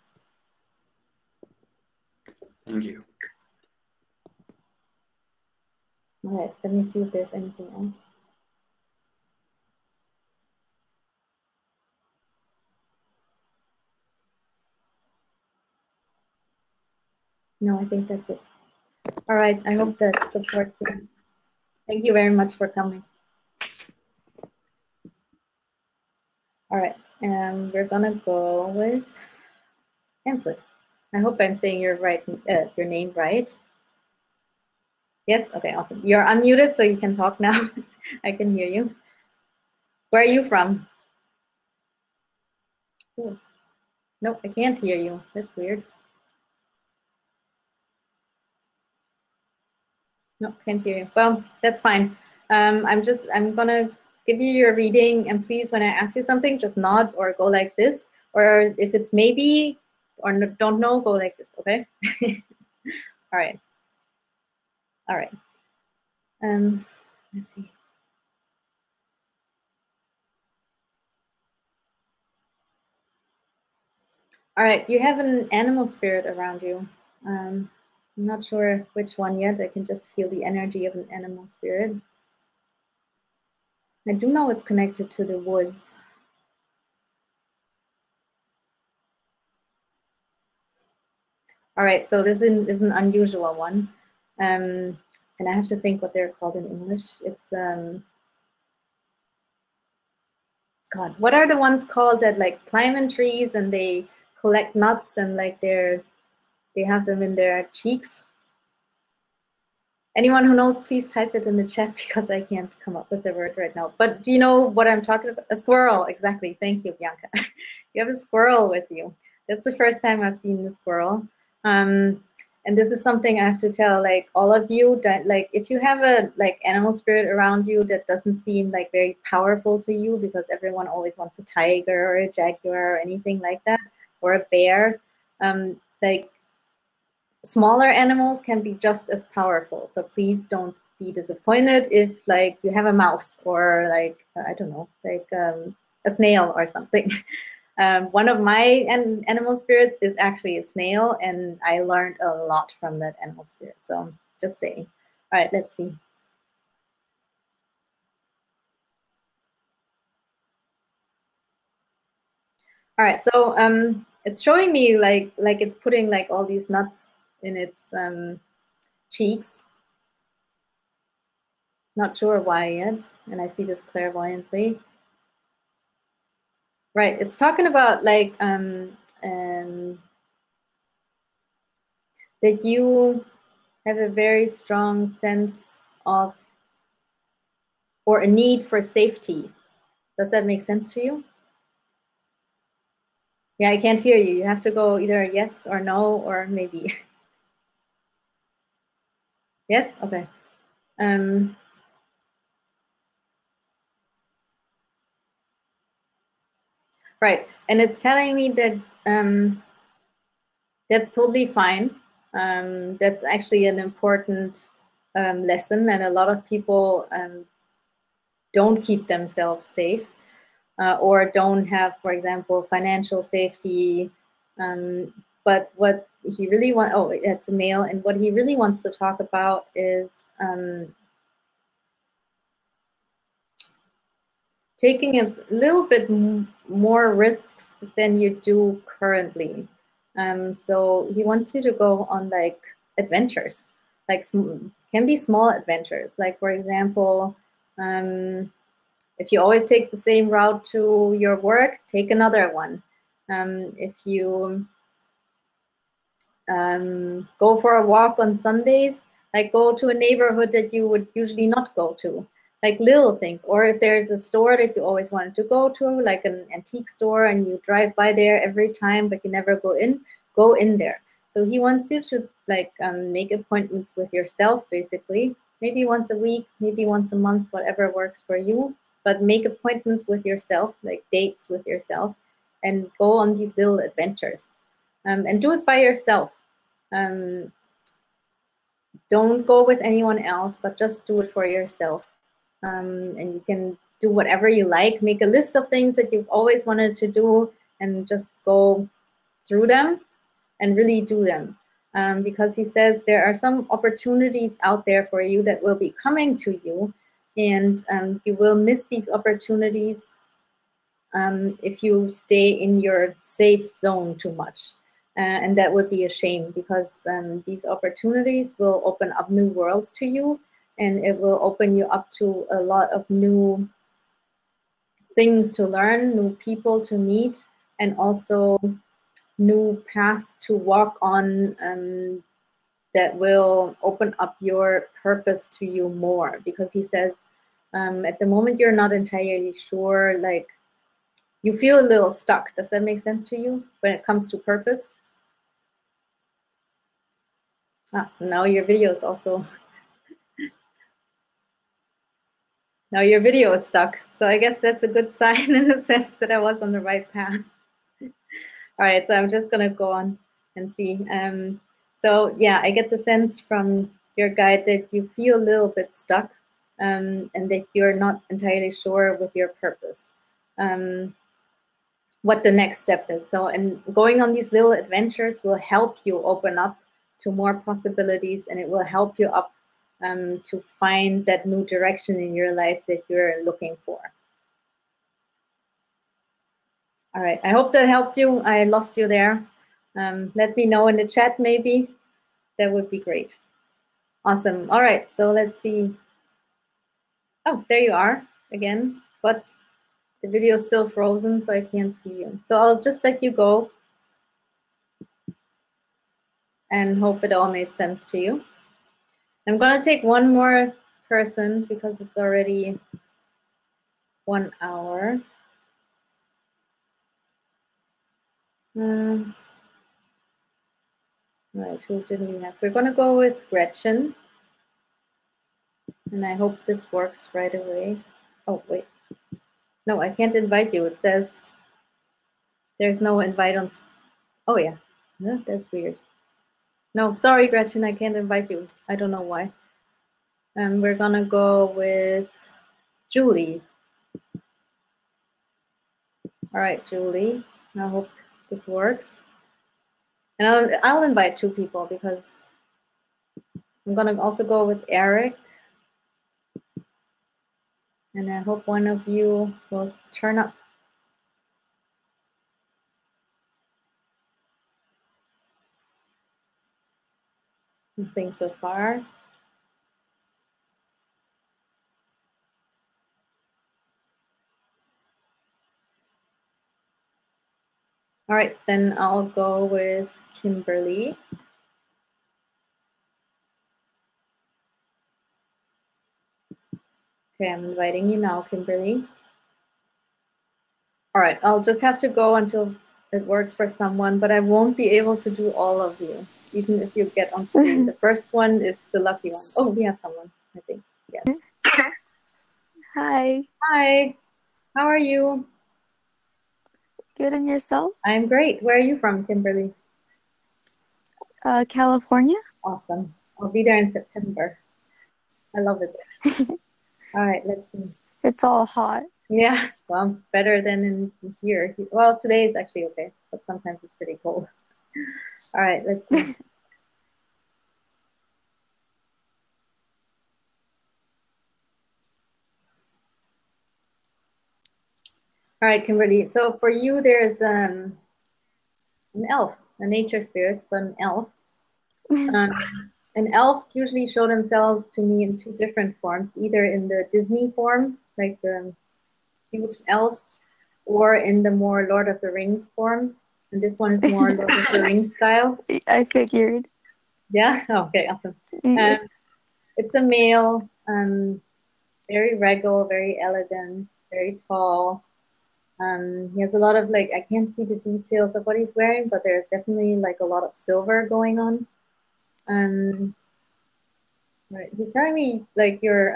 Thank you. All right, let me see if there's anything else. No, I think that's it. All right, I hope that supports you. Thank you very much for coming. All right, and we're gonna go with Hensley. I hope I'm saying your name right. Yes, okay, awesome. You're unmuted, so you can talk now. I can hear you. Where are you from? Ooh. Nope, I can't hear you. That's weird. No, can't hear you. Well, that's fine. I'm gonna give you your reading, and please, when I ask you something, just nod or go like this. Or if it's maybe or don't know, go like this, okay? All right. All right. Let's see. All right, you have an animal spirit around you. I'm not sure which one yet. I can just feel the energy of an animal spirit. I do know it's connected to the woods. All right, so this is an unusual one. And I have to think what they're called in English. It's, God, what are the ones called that like climb in trees and they collect nuts and like they have them in their cheeks? Anyone who knows, please type it in the chat because I can't come up with the word right now. But do you know what I'm talking about? A squirrel, exactly. Thank you, Bianca. You have a squirrel with you. That's the first time I've seen the squirrel. And this is something I have to tell like all of you that like if you have a like animal spirit around you that doesn't seem like very powerful to you because everyone always wants a tiger or a jaguar or anything like that, or a bear, like smaller animals can be just as powerful. So please don't be disappointed if like you have a mouse or like, I don't know, like a snail or something. One of my animal spirits is actually a snail, and I learned a lot from that animal spirit. So just saying. All right, let's see. All right, so it's showing me like it's putting like all these nuts in its cheeks. Not sure why yet, and I see this clairvoyantly. Right, it's talking about like that you have a very strong sense of or a need for safety. Does that make sense to you? Yeah, I can't hear you. You have to go either yes or no or maybe. Yes? Okay. Right, and it's telling me that that's totally fine. That's actually an important lesson, and a lot of people don't keep themselves safe or don't have, for example, financial safety. But what he really wants, oh, it's a male, and what he really wants to talk about is taking a little bit more risks than you do currently. So he wants you to go on like adventures, like can be small adventures. Like for example, if you always take the same route to your work, take another one. If you go for a walk on Sundays, like go to a neighborhood that you would usually not go to, like little things. Or if there's a store that you always wanted to go to, like an antique store, and you drive by there every time, but you never go in there. So he wants you to like make appointments with yourself, basically, maybe once a week, maybe once a month, whatever works for you. But make appointments with yourself, like dates with yourself, and go on these little adventures. And do it by yourself. Don't go with anyone else, but just do it for yourself. And you can do whatever you like. Make a list of things that you've always wanted to do and just go through them and really do them. Because he says there are some opportunities out there for you that will be coming to you, and you will miss these opportunities if you stay in your safe zone too much. And that would be a shame, because these opportunities will open up new worlds to you, and it will open you up to a lot of new things to learn, new people to meet, and also new paths to walk on, that will open up your purpose to you more. Because he says, at the moment you're not entirely sure, like you feel a little stuck. Does that make sense to you when it comes to purpose? Now your video is also, now your video is stuck. So I guess that's a good sign in the sense that I was on the right path. All right, so I'm just gonna go on and see. So yeah, I get the sense from your guide that you feel a little bit stuck, and that you're not entirely sure with your purpose, what the next step is. So, and going on these little adventures will help you open up to more possibilities, and it will help you up to find that new direction in your life that you're looking for. All right, I hope that helped you. I lost you there. Let me know in the chat maybe. That would be great. Awesome. All right, so let's see. Oh, there you are again, but the video is still frozen, so I can't see you. So I'll just let you go and hope it all made sense to you. I'm going to take one more person because it's already 1 hour. Right, who didn't we have? We're going to go with Gretchen. And I hope this works right away. Oh, wait. No, I can't invite you. It says there's no invite on. Oh, yeah. No, that's weird. No, sorry, Gretchen, I can't invite you. I don't know why. And we're going to go with Julie. All right, Julie. I hope this works. And I'll invite 2 people because I'm going to also go with Eric. And I hope one of you will turn up. Nothing so far. All right, then I'll go with Kimberly. Okay, I'm inviting you now, Kimberly. All right, I'll just have to go until it works for someone, but I won't be able to do all of you, even if you get on screen. The first one is the lucky one. Oh, we have someone, I think. Yes. Hi. Hi, how are you? Good, and yourself? I'm great. Where are you from, Kimberly? California. Awesome. I'll be there in September. I love it. All right, let's see. It's all hot. Yeah, well, better than in here. Well, today is actually okay, but sometimes it's pretty cold. All right, let's see. All right, Kimberly. So for you, there's an elf, a nature spirit, but an elf. And elves usually show themselves to me in 2 different forms, either in the Disney form, like the huge elves, or in the more Lord of the Rings form. And this one is more Lord of the Rings style. I figured. Yeah? Okay, awesome. It's a male, very regal, very elegant, very tall. He has a lot of, like, I can't see the details of what he's wearing, but there's definitely like a lot of silver going on. Right. He's telling me, like, you're,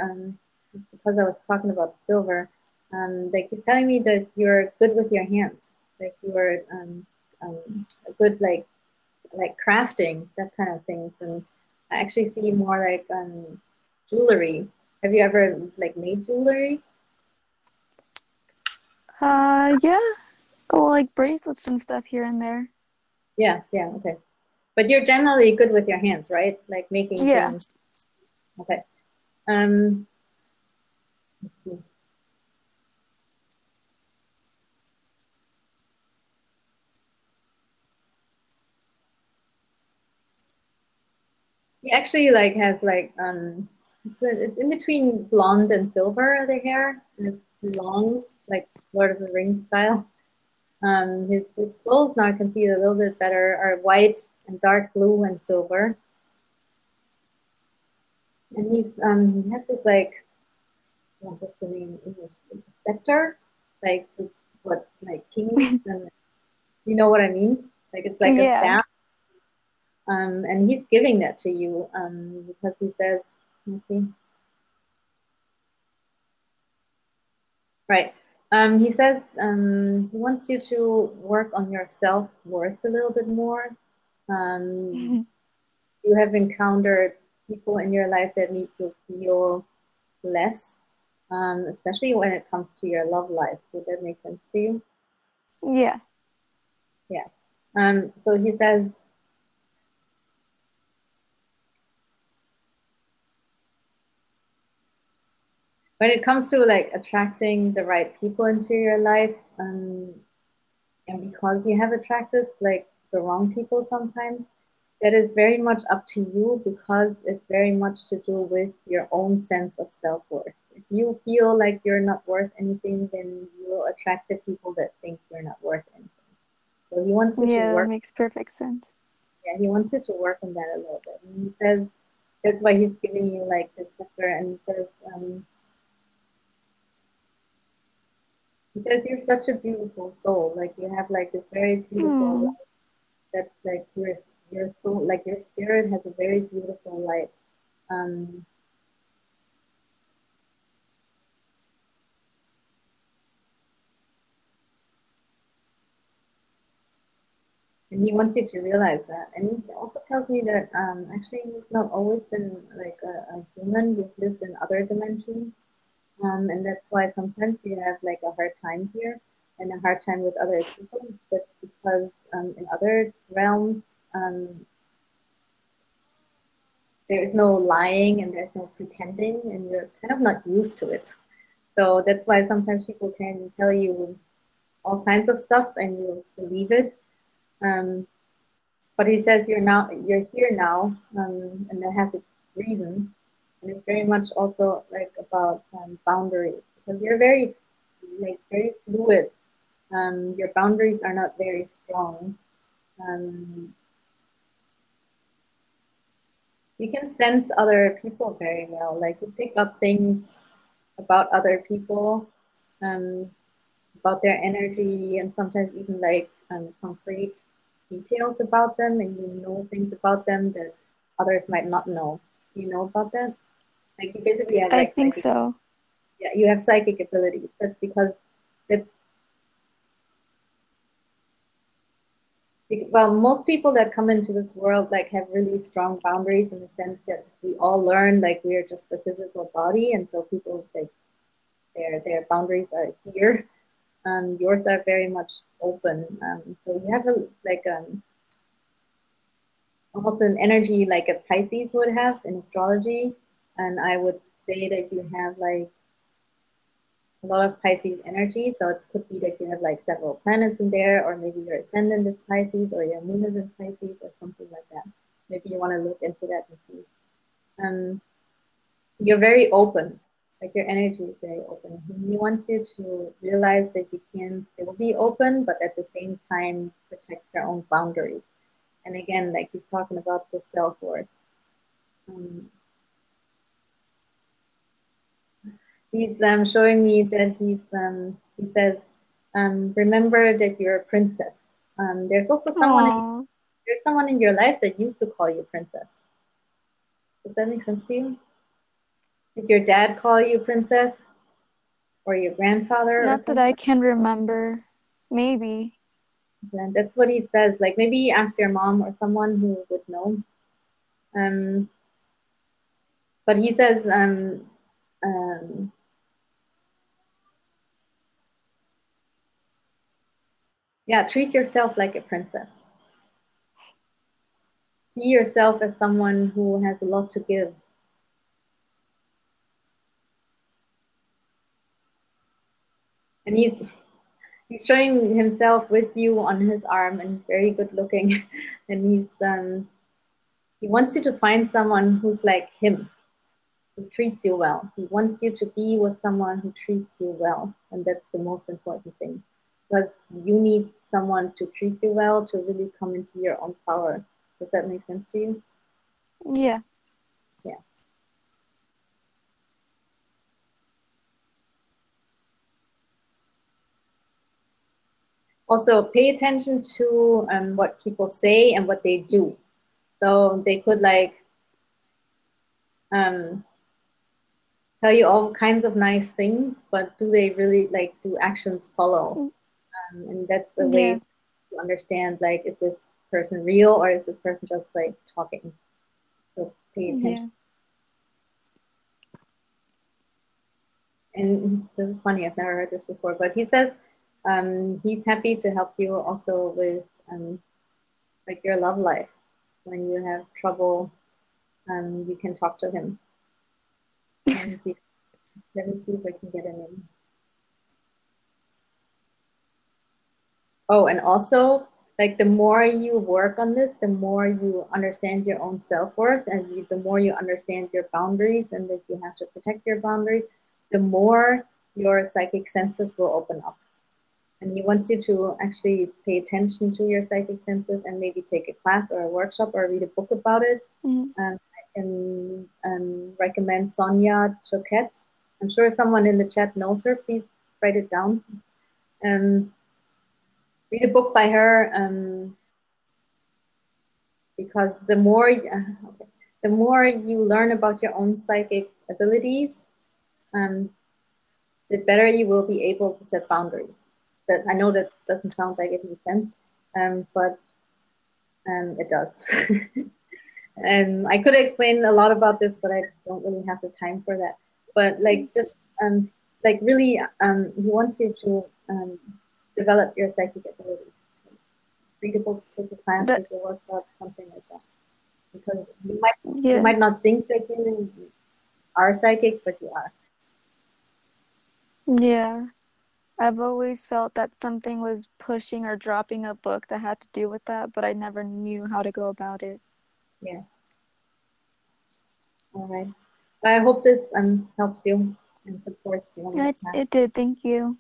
because I was talking about silver, like, he's telling me that you're good with your hands, like you're good, like crafting, that kind of things. And I actually see more like jewelry. Have you ever like made jewelry? Yeah. Well, like bracelets and stuff here and there. Yeah, okay. But you're generally good with your hands, right? Like making things. Okay. Let's see. He actually like has like it's in between blonde and silver, the hair, and it's long, like Lord of the Rings style. His clothes now I can see it a little bit better are white and dark blue and silver. And he has this like what's the name in English? Scepter, like what like kings and you know what I mean? Like it's like a Yeah. staff. And he's giving that to you because he says, let's see. Right. He says he wants you to work on your self-worth a little bit more. You have encountered people in your life that make you feel less, especially when it comes to your love life. Would that make sense to you? Yeah. Yeah. So he says, when it comes to like attracting the right people into your life, and because you have attracted like the wrong people sometimes, that is very much up to you because it's very much to do with your own sense of self-worth. If you feel like you're not worth anything, then you will attract the people that think you're not worth anything. So he wants you to Yeah, that work. makes perfect sense. Yeah, he wants you to work on that a little bit. And he says that's why he's giving you like this scepter, and he says you're such a beautiful soul. Like you have like this very beautiful light. That's like your soul, like your spirit has a very beautiful light. Um, And he wants you to realize that. And he also tells me that actually you've not always been like a human, you've lived in other dimensions. And that's why sometimes you have like a hard time here and a hard time with other people. But because in other realms, there is no lying and there's no pretending, and you're kind of not used to it. So that's why sometimes people can tell you all kinds of stuff and you believe it. But he says you're here now, and that has its reasons, and it's very much also like about boundaries because you're very like very fluid. Your boundaries are not very strong. Um, you can sense other people very well. Like you pick up things about other people, um, about their energy, and sometimes even like concrete details about them, and you know things about them that others might not know. Do you know about that? Like you basically have I like think psychic, so. yeah, you have psychic abilities. That's because it's well, most people that come into this world like have really strong boundaries in the sense that we all learn like we are just a physical body, and so people like their boundaries are here. Yours are very much open. So you have a like almost an energy like a Pisces would have in astrology, and I would say that you have like a lot of Pisces energy. So it could be that you have like several planets in there, or maybe your ascendant is Pisces, or your moon is in Pisces, or something like that. Maybe you want to look into that and see. You're very open, like your energy is very open. He wants you to realize that you can still be open, but at the same time protect your own boundaries. And again, like he's talking about the self-worth. He's showing me that he says, remember that you're a princess. There's also Aww. there's someone in your life that used to call you princess. Does that make sense to you? Did your dad call you princess? Or your grandfather or Not that something? I can remember. Maybe. And that's what he says. Like maybe ask your mom or someone who would know. Um, but he says, yeah, treat yourself like a princess. See yourself as someone who has a lot to give. And he's showing himself with you on his arm, and he's very good looking. And He wants you to find someone who's like him, who treats you well. He wants you to be with someone who treats you well. And that's the most important thing. Because you need someone to treat you well to really come into your own power. Does that make sense to you? Yeah. Yeah. Also, pay attention to what people say and what they do. So they could like tell you all kinds of nice things, but do they really like do actions follow? And that's a way Yeah. to understand like, is this person real or is this person just like talking? So pay attention. Yeah. And this is funny, I've never heard this before, but he says he's happy to help you also with like your love life. When you have trouble, you can talk to him. Let me see if I can get a name. Oh, and also, like the more you work on this, the more you understand your own self-worth, and the more you understand your boundaries and that you have to protect your boundaries, the more your psychic senses will open up. And he wants you to actually pay attention to your psychic senses and maybe take a class or a workshop or read a book about it. I can recommend Sonia Choquette. I'm sure someone in the chat knows her. Please write it down. Read a book by her because the more you learn about your own psychic abilities, the better you will be able to set boundaries. That I know that doesn't sound like it makes sense, but it does. And I could explain a lot about this, but I don't really have the time for that. But like just like really, he wants you to develop your psychic abilities. Read a book, take a class, take a workshop, something like that. Because you might not think that you are psychic, but you are. Yeah. I've always felt that something was pushing or dropping a book that had to do with that, but I never knew how to go about it. Yeah. All right. I hope this helps you and supports you. It did. Thank you.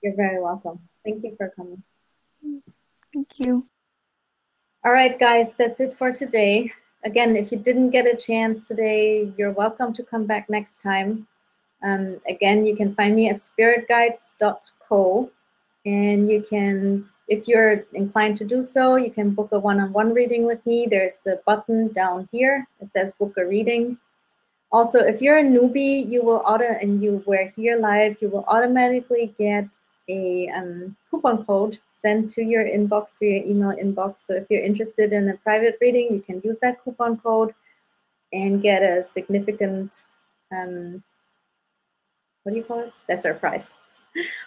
You're very welcome. Thank you for coming. Thank you. All right, guys, that's it for today. Again, if you didn't get a chance today, you're welcome to come back next time. Again, you can find me at spiritguides.co, and you can, if you're inclined to do so, you can book a one-on-one reading with me. There's the button down here. It says book a reading. Also, if you're a newbie, and you were here live, you will automatically get a coupon code sent to your inbox, to your email inbox. So if you're interested in a private reading, you can use that coupon code and get a significant, what do you call it? That's our price.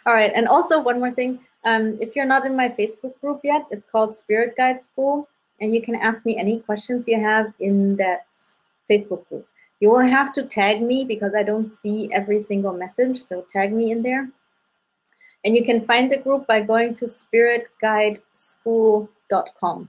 All right, and also one more thing. If you're not in my Facebook group yet, it's called Spirit Guide School, and you can ask me any questions you have in that Facebook group. You will have to tag me because I don't see every single message, so tag me in there. And you can find the group by going to spiritguideschool.com.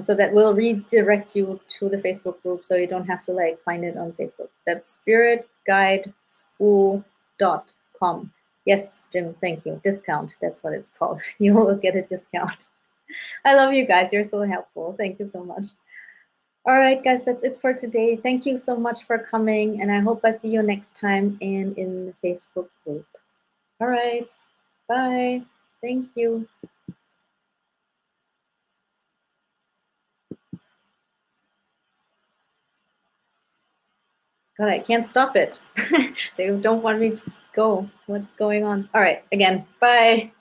So that will redirect you to the Facebook group, so you don't have to like find it on Facebook. That's spiritguideschool.com. Yes, Jim, thank you. Discount, that's what it's called. You will get a discount. I love you guys. You're so helpful. Thank you so much. All right, guys, that's it for today. Thank you so much for coming, and I hope I see you next time and in the Facebook group. All right, bye. Thank you. God, I can't stop it. They don't want me to go. What's going on? All right, again, bye.